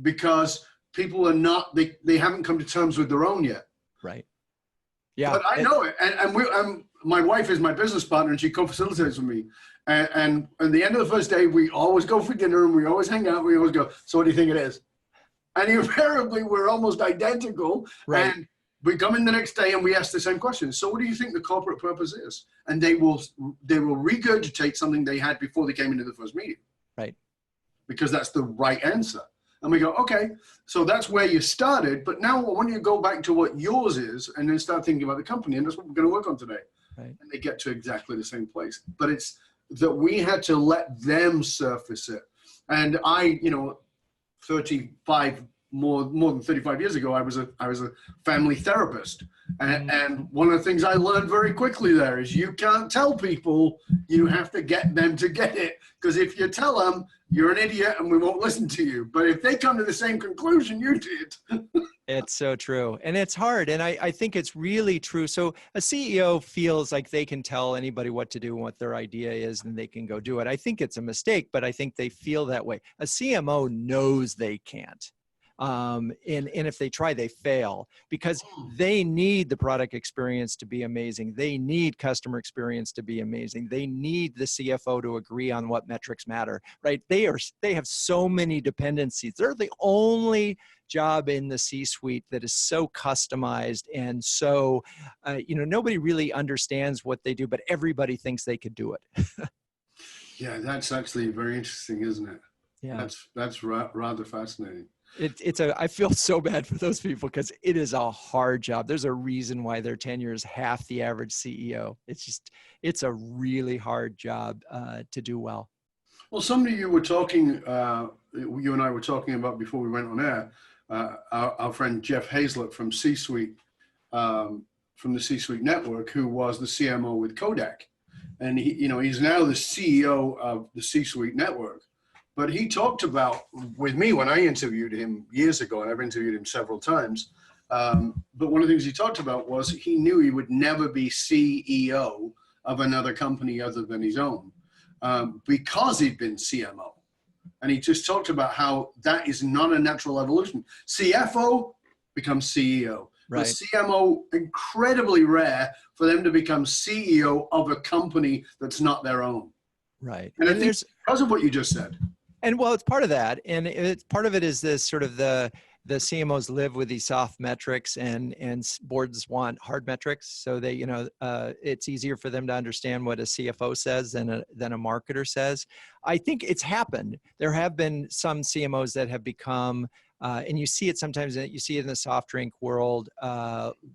because people are not, they haven't come to terms with their own yet. Right. Yeah. But I know it. And my wife is my business partner and she co-facilitates with me. And at the end of the first day, we always go for dinner and we always hang out. We always go, so what do you think it is? And invariably, we're almost identical. Right. And we come in the next day and we ask the same question. So what do you think the corporate purpose is? And they will regurgitate something they had before they came into the first meeting. Right. Because that's the right answer. And we go, okay, so that's where you started. But now I want you to go back to what yours is and then start thinking about the company. And that's what we're going to work on today. Right. And they get to exactly the same place. But it's that we had to let them surface it. And I, 35 more than 35 years ago, I was a family therapist. And one of the things I learned very quickly there is you can't tell people, you have to get them to get it. Because if you tell them, you're an idiot and we won't listen to you. But if they come to the same conclusion you did. It's so true. And it's hard. And I think it's really true. So a CEO feels like they can tell anybody what to do and what their idea is and they can go do it. I think it's a mistake, but I think they feel that way. A CMO knows they can't. And if they try, they fail because they need the product experience to be amazing. They need customer experience to be amazing. They need the CFO to agree on what metrics matter, right? They have so many dependencies. They're the only job in the C-suite that is so customized and so, nobody really understands what they do, but everybody thinks they could do it. Yeah, that's actually very interesting, isn't it? Yeah, that's rather fascinating. I feel so bad for those people because it is a hard job. There's a reason why their tenure is half the average CEO. It's a really hard job to do well. Well, somebody you were talking, you and I were talking about before we went on air, our friend Jeff Hazlett from C-Suite, from the C-Suite Network, who was the CMO with Kodak. And he's now the CEO of the C-Suite Network. But he talked about, with me when I interviewed him years ago, and I've interviewed him several times, but one of the things he talked about was he knew he would never be CEO of another company other than his own because he'd been CMO. And he just talked about how that is not a natural evolution. CFO becomes CEO. Right. But CMO, incredibly rare for them to become CEO of a company that's not their own. Right. And I think because of what you just said. And well, it's part of that. And part of it is this sort of the CMOs live with these soft metrics and boards want hard metrics. So they, it's easier for them to understand what a CFO says than a marketer says. I think it's happened. There have been some CMOs that have become, and you see it sometimes, you see it in the soft drink world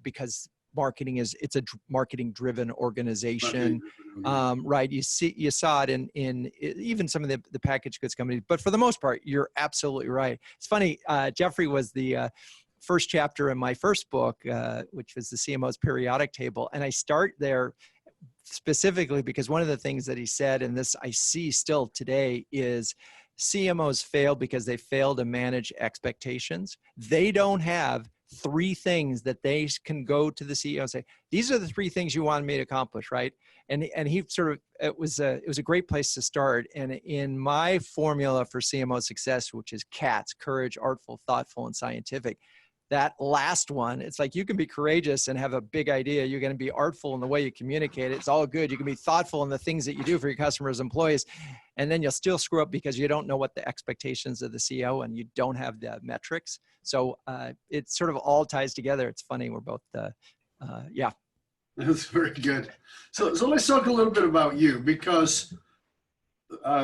because it's a marketing driven organization, right? You saw it in even some of the packaged goods companies, but for the most part, you're absolutely right. It's funny. Jeffrey was the first chapter in my first book, which was the CMO's periodic table. And I start there specifically because one of the things that he said, and this I see still today, is CMOs fail because they fail to manage expectations. They don't have 3 things that they can go to the CEO and say, these are the 3 things you wanted me to accomplish, right? And he sort of, it was a great place to start. And in my formula for CMO success, which is CATS, courage, artful, thoughtful, and scientific, that last one, it's like you can be courageous and have a big idea. You're going to be artful in the way you communicate. It's all good. You can be thoughtful in the things that you do for your customers, employees, and then you'll still screw up because you don't know what the expectations of the CEO and you don't have the metrics. So it sort of all ties together. It's funny. We're both, yeah. That's very good. So let's talk a little bit about you because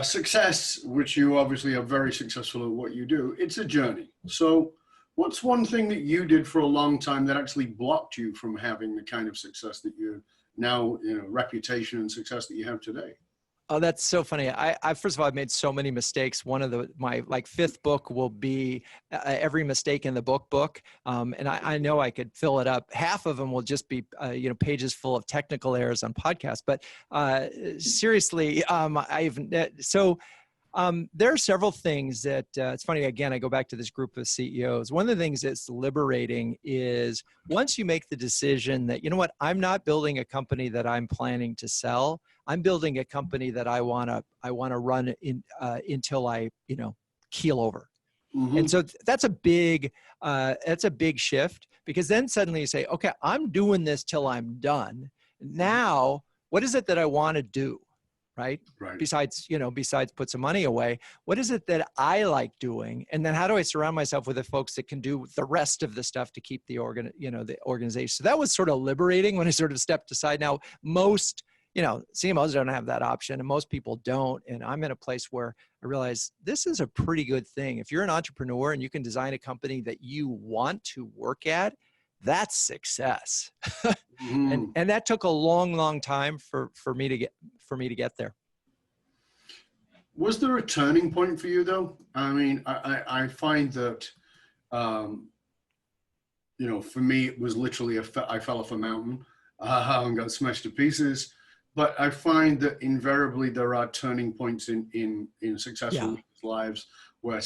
success, which you obviously are very successful at what you do, it's a journey. So what's one thing that you did for a long time that actually blocked you from having the kind of success that you now, reputation and success that you have today? Oh, that's so funny. I first of all, I've made so many mistakes. One of my 5th book will be every mistake in the book. And I know I could fill it up. Half of them will just be, pages full of technical errors on podcasts. But seriously, There are several things that, it's funny, again, I go back to this group of CEOs. One of the things that's liberating is once you make the decision that, you know what, I'm not building a company that I'm planning to sell. I'm building a company that I want to run until I, keel over. Mm-hmm. And so that's a big shift, because then suddenly you say, okay, I'm doing this till I'm done. Now, what is it that I want to do? Right? Besides put some money away, what is it that I like doing? And then how do I surround myself with the folks that can do the rest of the stuff to keep the organization? So that was sort of liberating when I sort of stepped aside. Now, most, CMOs don't have that option, and most people don't. And I'm in a place where I realize this is a pretty good thing. If you're an entrepreneur and you can design a company that you want to work at, that's success. And that took a long, long time for me to get there. Was there a turning point for you though? I mean, I find that, for me, it was literally I fell off a mountain and got smashed to pieces. But I find that invariably there are turning points in successful lives where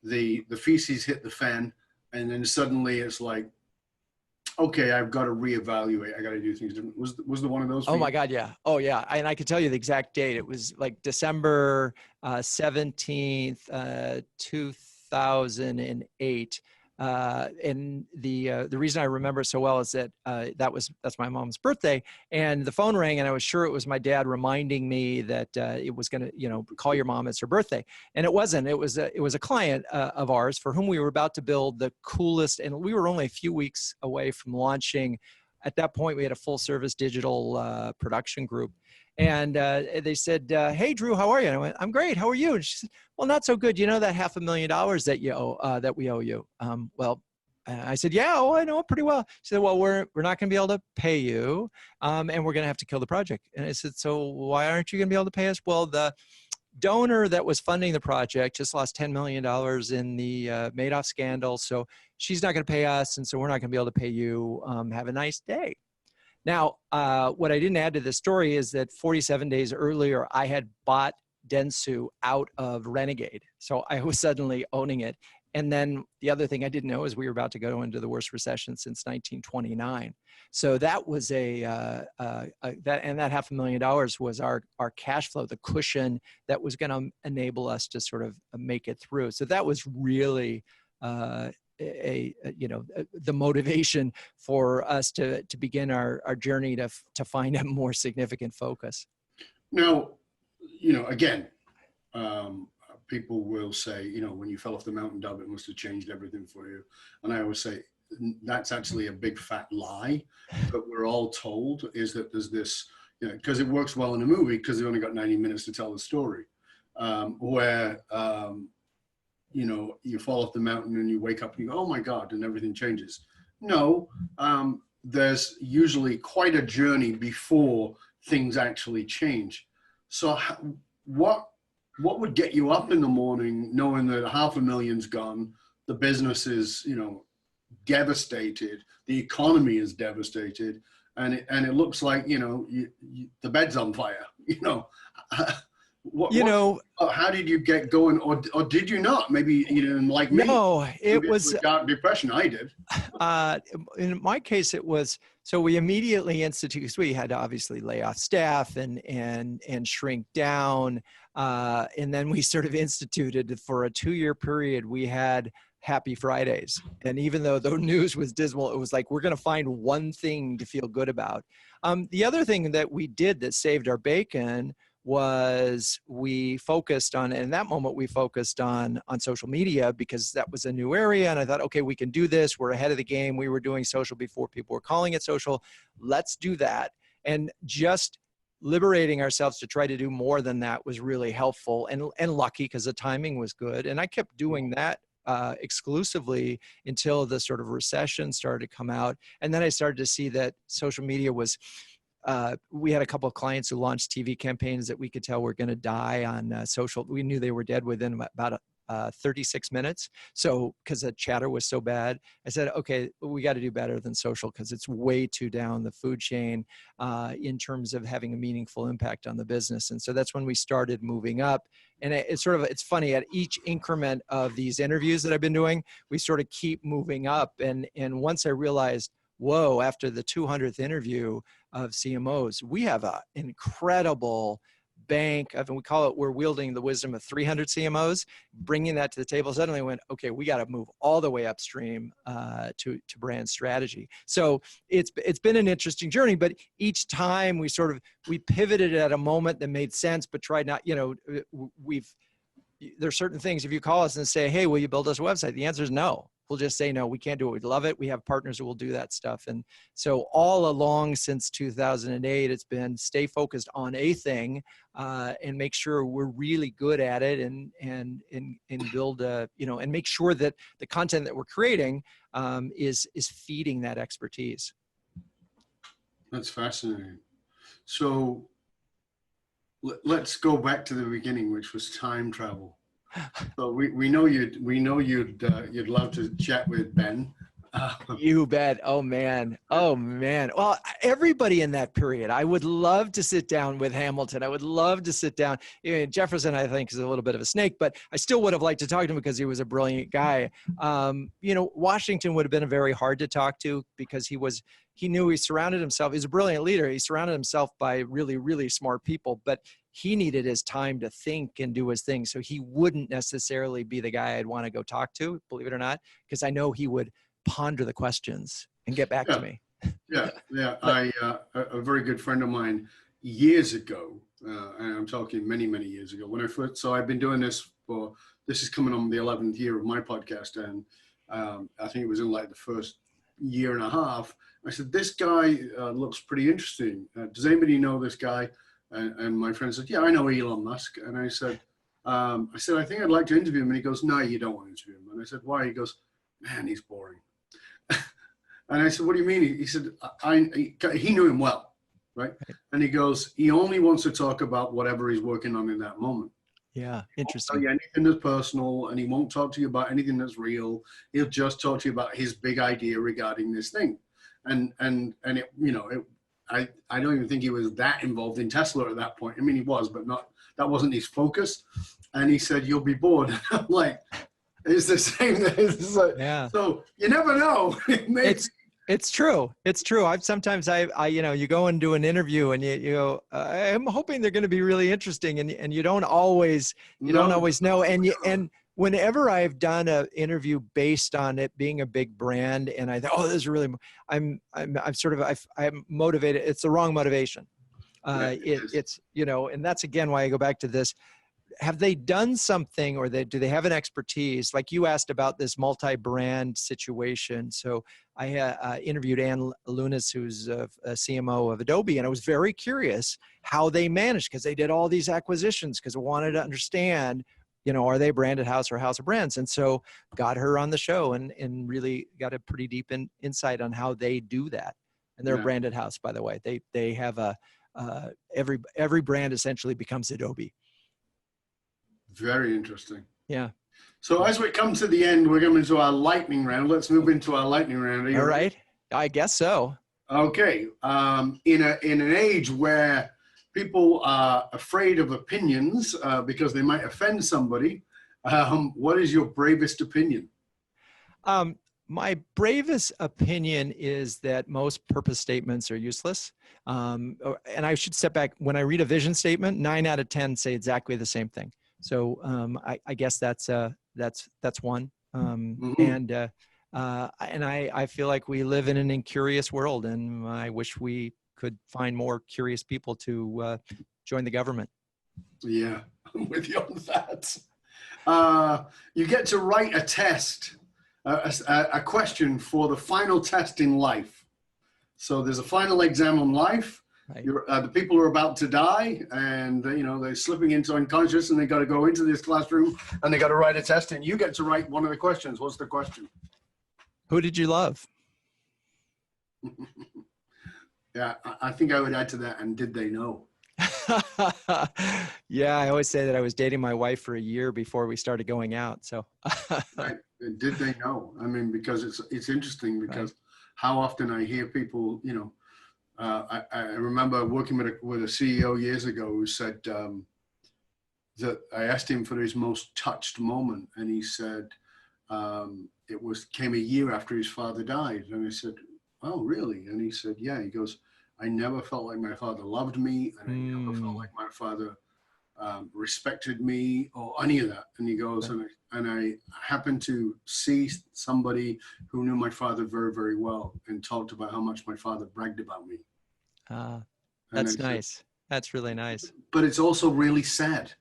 the feces hit the fan, and then suddenly it's like, okay, I've got to reevaluate. I got to do things different. Was there one of those? Oh my God, yeah. Oh yeah, and I could tell you the exact date. It was like December 17th, 2008. And the reason I remember it so well is that that's my mom's birthday, and the phone rang, and I was sure it was my dad reminding me that it was going to, call your mom, it's her birthday. And it wasn't. It was a client of ours for whom we were about to build the coolest, and we were only a few weeks away from launching. At that point, we had a full service digital production group. And they said, hey, Drew, how are you? And I went, I'm great. How are you? And she said, well, not so good. You know that $500,000 that you owe, that we owe you? I said, yeah, I know it pretty well. She said, well, we're not going to be able to pay you, and we're going to have to kill the project. And I said, so why aren't you going to be able to pay us? Well, the donor that was funding the project just lost $10 million in the Madoff scandal. So she's not going to pay us, and so we're not going to be able to pay you. Have a nice day. Now, what I didn't add to this story is that 47 days earlier, I had bought Dentsu out of Renegade. So I was suddenly owning it. And then the other thing I didn't know is we were about to go into the worst recession since 1929. So that was that $500,000 was our cash flow, the cushion that was going to enable us to sort of make it through. So that was really the motivation for us to begin our journey to find a more significant focus. Now, again, people will say, when you fell off the mountain, Dov, it must have changed everything for you. And I always say, that's actually a big fat lie. But we're all told is that there's this, because it works well in a movie because they've only got 90 minutes to tell the story, where, you fall off the mountain and you wake up and you go, oh my God, and everything changes. No, there's usually quite a journey before things actually change. So what would get you up in the morning knowing that $500,000's gone, the business is, devastated, the economy is devastated, and it looks like, the bed's on fire, how did you get going, or did you not? Maybe like me. No, it was dark depression. I did. In my case, it was. So we immediately instituted, because we had to obviously lay off staff and shrink down, and then we sort of instituted for a 2-year period. We had Happy Fridays, and even though the news was dismal, it was like we're going to find one thing to feel good about. The other thing that we did that saved our bacon was we focused on, and in that moment we focused on social media, because that was a new area. And I thought, okay, we can do this. We're ahead of the game. We were doing social before people were calling it social. Let's do that. And just liberating ourselves to try to do more than that was really helpful and lucky, because the timing was good. And I kept doing that exclusively until the sort of recession started to come out. And then I started to see that social media was, we had a couple of clients who launched TV campaigns that we could tell were going to die on social. We knew they were dead within about 36 minutes. So, because the chatter was so bad, I said, okay, we got to do better than social because it's way too down the food chain in terms of having a meaningful impact on the business. And so that's when we started moving up. And it's funny, at each increment of these interviews that I've been doing, we sort of keep moving up. And once I realized, whoa, after the 200th interview of CMOs, we have an incredible bank of, and we call it, we're wielding the wisdom of 300 CMOs, bringing that to the table. Suddenly went, okay, we got to move all the way upstream to brand strategy. So it's been an interesting journey, but each time we pivoted at a moment that made sense, but tried not, there's certain things, if you call us and say, hey, will you build us a website? The answer is no. We'll just say, no, we can't do it. We love it. We have partners who will do that stuff. And so all along since 2008, it's been stay focused on a thing and make sure we're really good at it and build and make sure that the content that we're creating is feeding that expertise. That's fascinating. So let's go back to the beginning, which was time travel. So we know you'd love to chat with Ben. You bet. Oh man. Well, everybody in that period, I would love to sit down with Hamilton. I would love to sit down. Jefferson, I think, is a little bit of a snake, but I still would have liked to talk to him because he was a brilliant guy. Washington would have been very hard to talk to because he knew he surrounded himself. He's a brilliant leader. He surrounded himself by really, really smart people, but he needed his time to think and do his thing. So he wouldn't necessarily be the guy I'd want to go talk to, believe it or not, because I know he would ponder the questions and get back to me. Yeah. A very good friend of mine years ago, and I'm talking many, many years ago, so I've been doing this this is coming on the 11th year of my podcast. And I think it was in like the first year and a half. I said, this guy looks pretty interesting. Does anybody know this guy? And my friend said, yeah, I know Elon Musk. And I said, I think I'd like to interview him. And he goes, no, you don't want to interview him. And I said, why? He goes, man, he's boring. And I said, what do you mean? He said, he knew him well, right? And he goes, he only wants to talk about whatever he's working on in that moment. Yeah, interesting. He won't tell you anything that's personal, and he won't talk to you about anything that's real. He'll just talk to you about his big idea regarding this thing. And it, I don't even think he was that involved in Tesla at that point. I mean, he was, but that wasn't his focus. And he said, you'll be bored. I'm like, it's the same. Yeah. So you never know. It's true. It's true. Sometimes you go and do an interview and you go, I'm hoping they're going to be really interesting. And you don't always know. And whenever I've done an interview based on it being a big brand and I thought, oh, this is really, I'm motivated. It's the wrong motivation. It's, and that's again, why I go back to this. Have they done something or do they have an expertise? Like you asked about this multi-brand situation. So I interviewed Ann Lunas, who's a CMO of Adobe, and I was very curious how they managed because they did all these acquisitions because I wanted to understand, are they a branded house or house of brands? And so got her on the show and really got a pretty deep insight on how they do that. And they're a branded house, by the way. They have every brand essentially becomes Adobe. Very interesting. Yeah. So as we come to the end, we're going into our lightning round. Let's move into our lightning round. All right. I guess so. Okay. In an age where people are afraid of opinions because they might offend somebody, what is your bravest opinion? My bravest opinion is that most purpose statements are useless. And I should step back. When I read a vision statement, 9 out of 10 say exactly the same thing. So I guess that's one. And I feel like we live in an incurious world, and I wish we could find more curious people to join the government. Yeah, I'm with you on that. You get to write a test, a question for the final test in life. So there's a final exam on life. Right. The people are about to die, and they're slipping into unconscious, and they got to go into this classroom, and they got to write a test, and you get to write one of the questions. What's the question? Who did you love? Yeah, I think I would add to that, and did they know? Yeah, I always say that I was dating my wife for a year before we started going out. So, Right. And did they know? I mean, because it's interesting because how often I hear people, I remember working with a CEO years ago who said that I asked him for his most touched moment, and he said came a year after his father died, and I said, "Oh, really?" And he said, "Yeah." He goes, "I never felt like my father loved me, and I never felt like my father respected me or any of that." And he goes, and I happened to see somebody who knew my father very, very well and talked about how much my father bragged about me. That's nice. That's really nice. But it's also really sad.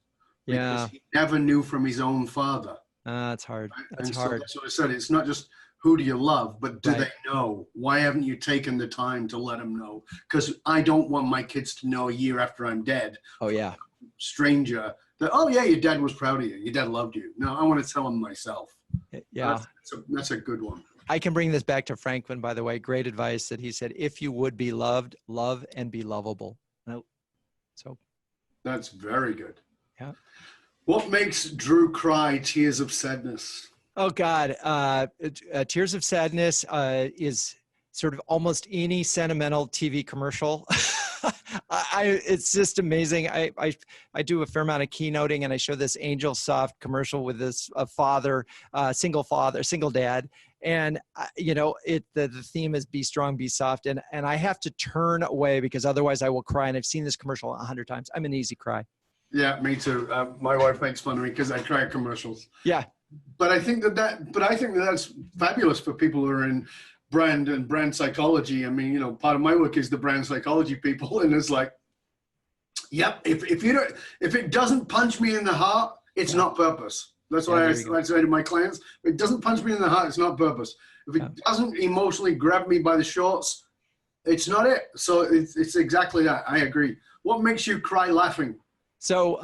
Yeah. Because he never knew from his own father. It's hard. That's and hard. So that's what I said. It's not just who do you love, but do they know? Why haven't you taken the time to let them know? Because I don't want my kids to know a year after I'm dead. Oh, yeah. Stranger that, oh yeah, your dad was proud of you. Your dad loved you. No, I want to tell them myself. Yeah. That's a good one. I can bring this back to Franklin, by the way. Great advice that he said, if you would be loved, love and be lovable. So that's very good. Yeah. What makes Drew cry tears of sadness? Oh God. Tears of sadness is sort of almost any sentimental TV commercial. It's just amazing. I do a fair amount of keynoting, and I show this Angel Soft commercial with this single dad. And the theme is be strong, be soft. And I have to turn away because otherwise I will cry. And I've seen this commercial 100 times. I'm an easy cry. Yeah, me too. My wife makes fun of me because I cry at commercials. Yeah. But I think that's fabulous for people who are in brand and brand psychology. I mean, part of my work is the brand psychology people, and it's like, yep, if it doesn't punch me in the heart, it's not purpose. That's why I say to my clients, if it doesn't punch me in the heart, it's not purpose. If it doesn't emotionally grab me by the shorts, it's not it. So it's exactly that. I agree. What makes you cry laughing? So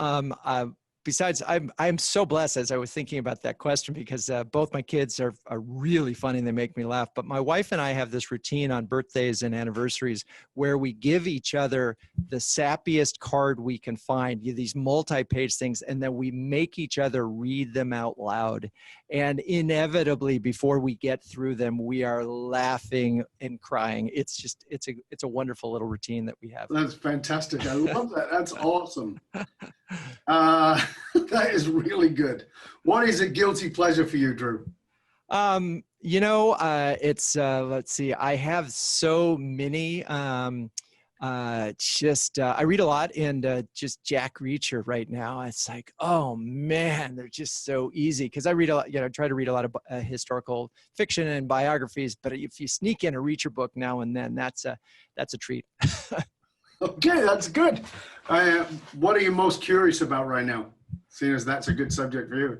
besides, I'm so blessed as I was thinking about that question because both my kids are really funny and they make me laugh. But my wife and I have this routine on birthdays and anniversaries where we give each other the sappiest card we can find, these multi-page things, and then we make each other read them out loud. And inevitably, before we get through them, we are laughing and crying. It's a wonderful little routine that we have. That's fantastic. I love that. That's awesome. That is really good. What is a guilty pleasure for you, Drew? It's let's see. I have so many. I read a lot, and just Jack Reacher right now. It's like, oh man, they're just so easy because I read a lot. Try to read a lot of historical fiction and biographies. But if you sneak in a Reacher book now and then, that's a treat. Okay, that's good. What are you most curious about right now? Seeing as that's a good subject for you.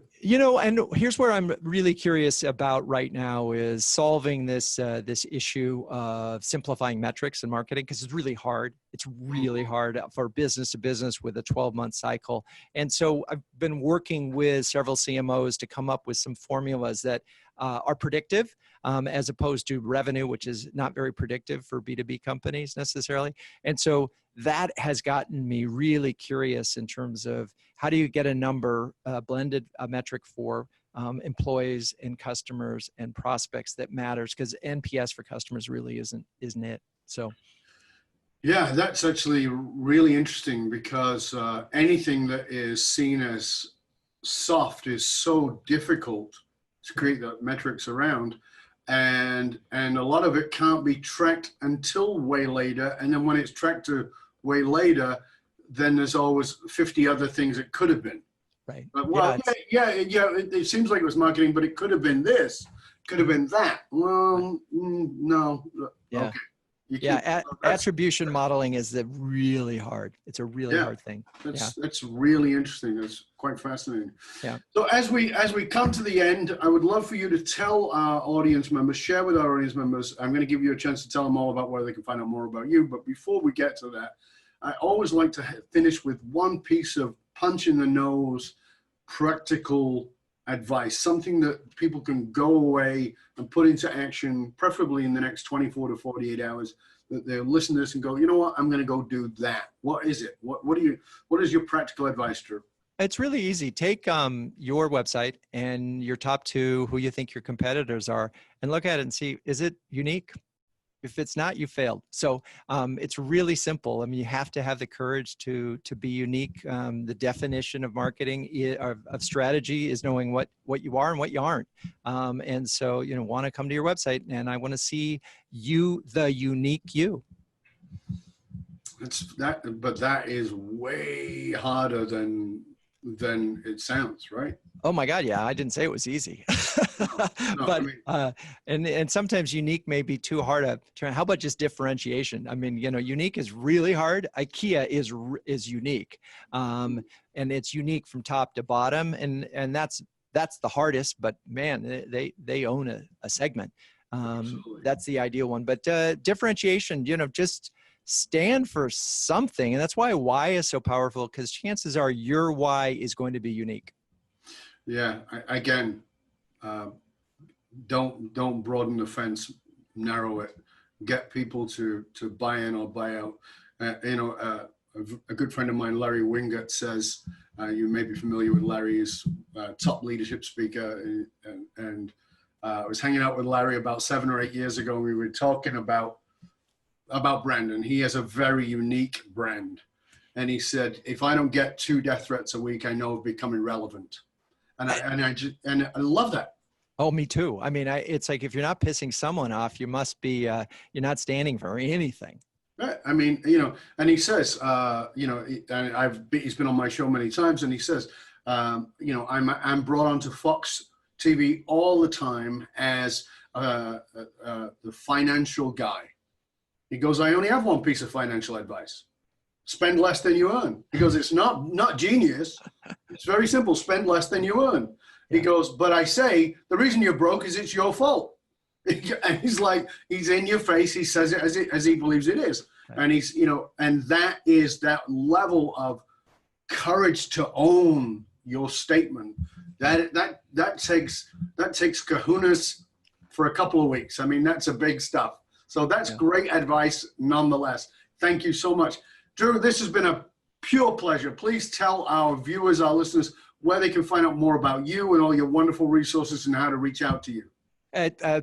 And here's where I'm really curious about right now is solving this issue of simplifying metrics in marketing because it's really hard. It's really hard for business to business with a 12-month cycle. And so I've been working with several CMOs to come up with some formulas that are predictive as opposed to revenue, which is not very predictive for B2B companies necessarily. And so that has gotten me really curious in terms of how do you get a number, blended metric for employees and customers and prospects that matters, because NPS for customers really isn't it? So. Yeah, that's actually really interesting because anything that is seen as soft is so difficult to create the metrics around. And a lot of it can't be tracked until way later. And then when it's tracked to way later, then there's always 50 other things it could have been. Right. But, well, it seems like it was marketing, but it could have been this, could have been that. Well, no. Yeah. Okay. Attribution modeling is really hard. It's a really hard thing. That's really interesting. That's quite fascinating. Yeah. So as we come to the end, I would love for you to tell our audience members, share with our audience members. I'm going to give you a chance to tell them all about where they can find out more about you. But before we get to that, I always like to finish with one piece of punch in the nose, practical advice, something that people can go away and put into action, preferably in the next 24 to 48 hours, they'll listen to this and go, you know what, I'm going to go do that. What is it? What is your practical advice, Drew? It's really easy. Take your website and your top 2, who you think your competitors are, and look at it and see, is it unique? If it's not, you failed. So it's really simple. I mean, you have to have the courage to be unique. The definition of marketing, of strategy, is knowing what you are and what you aren't. And so, want to come to your website, and I want to see you, the unique you. But that is way harder than it sounds, right? Oh my God, yeah, I didn't say it was easy. No, But I mean, and sometimes unique may be too hard to try. How about just differentiation? I mean, unique is really hard. IKEA is unique, and it's unique from top to bottom, and that's the hardest. But man, they own a segment. That's the ideal one. But differentiation, just stand for something, and that's why is so powerful, because chances are your why is going to be unique. Yeah. Don't broaden the fence, narrow it. Get people to buy in or buy out. A good friend of mine, Larry Wingert, says, you may be familiar with Larry, is a top leadership speaker, and I was hanging out with Larry about 7 or 8 years ago, and we were talking about brand, and he has a very unique brand. And he said, if I don't get 2 death threats a week, I know I've become irrelevant. And I love that. Oh, me too. I mean, it's like, if you're not pissing someone off, you must be, you're not standing for anything. Right. I mean, and he says, he's been on my show many times, and he says, I'm brought onto Fox TV all the time as the financial guy. He goes, I only have one piece of financial advice: spend less than you earn. He goes, it's not genius. It's very simple. Spend less than you earn. He goes, but I say, the reason you're broke is it's your fault. And he's like, he's in your face. He says it as he believes it is. And he's, and that is that level of courage to own your statement. That takes kahunas for a couple of weeks. I mean, that's a big stuff. So that's great advice nonetheless. Thank you so much. Drew, this has been a pure pleasure. Please tell our viewers, our listeners, where they can find out more about you and all your wonderful resources and how to reach out to you.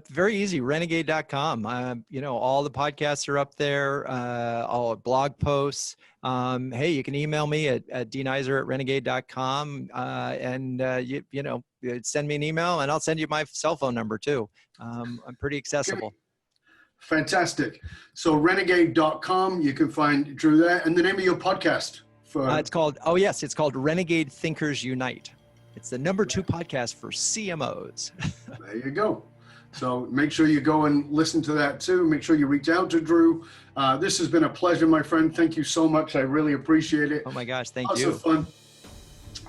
Very easy, renegade.com. All the podcasts are up there, all blog posts. Hey, you can email me at dneisser@renegade.com, and send me an email, and I'll send you my cell phone number too. I'm pretty accessible. Okay. Fantastic. So renegade.com, you can find Drew there. And the name of your podcast? It's called Renegade Thinkers Unite. It's the number 2 podcast for CMOs. There you go. So make sure you go and listen to that too. Make sure you reach out to Drew. This has been a pleasure, my friend. Thank you so much. I really appreciate it. Oh my gosh, thank Lots you. of fun.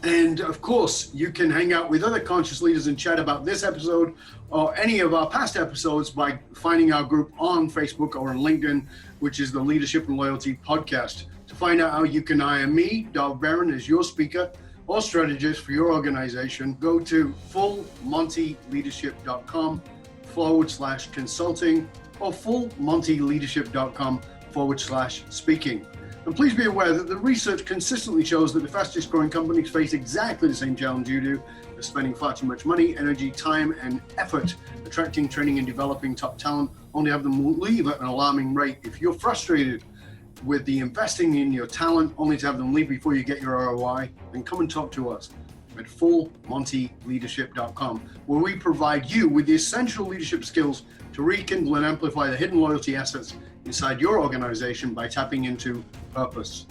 And of course, you can hang out with other conscious leaders and chat about this episode or any of our past episodes by finding our group on Facebook or on LinkedIn, which is the Leadership and Loyalty Podcast. To find out how you can hire me, DovBaron, as your speaker or strategist for your organization, go to fullmontyleadership.com/consulting or fullmontyleadership.com/speaking. And please be aware that the research consistently shows that the fastest growing companies face exactly the same challenge you do. They're spending far too much money, energy, time, and effort attracting, training, and developing top talent, only have them leave at an alarming rate. If you're frustrated with the investing in your talent, only to have them leave before you get your ROI, then come and talk to us at fullmontyleadership.com, where we provide you with the essential leadership skills to rekindle and amplify the hidden loyalty assets inside your organization by tapping into purpose.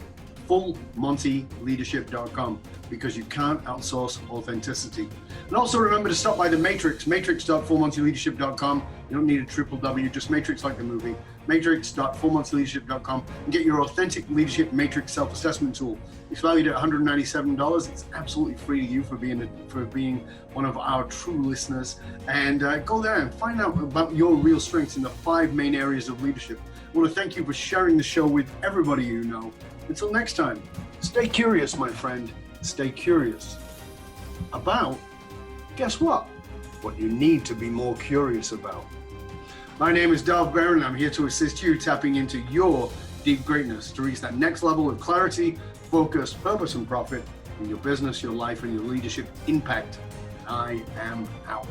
fullmontyleadership.com, because you can't outsource authenticity. And also remember to stop by the Matrix, matrix.fullmontyleadership.com. You don't need a www, just Matrix like the movie, matrix.fullmontyleadership.com, and get your authentic leadership matrix self-assessment tool. It's valued at $197. It's absolutely free to you for being one of our true listeners. And go there and find out about your real strengths in the 5 main areas of leadership. I want to thank you for sharing the show with everybody you know. Until next time, stay curious, my friend. Stay curious about, guess what? What you need to be more curious about. My name is DovBaron, and I'm here to assist you tapping into your deep greatness to reach that next level of clarity, focus, purpose, and profit in your business, your life, and your leadership impact. I am out.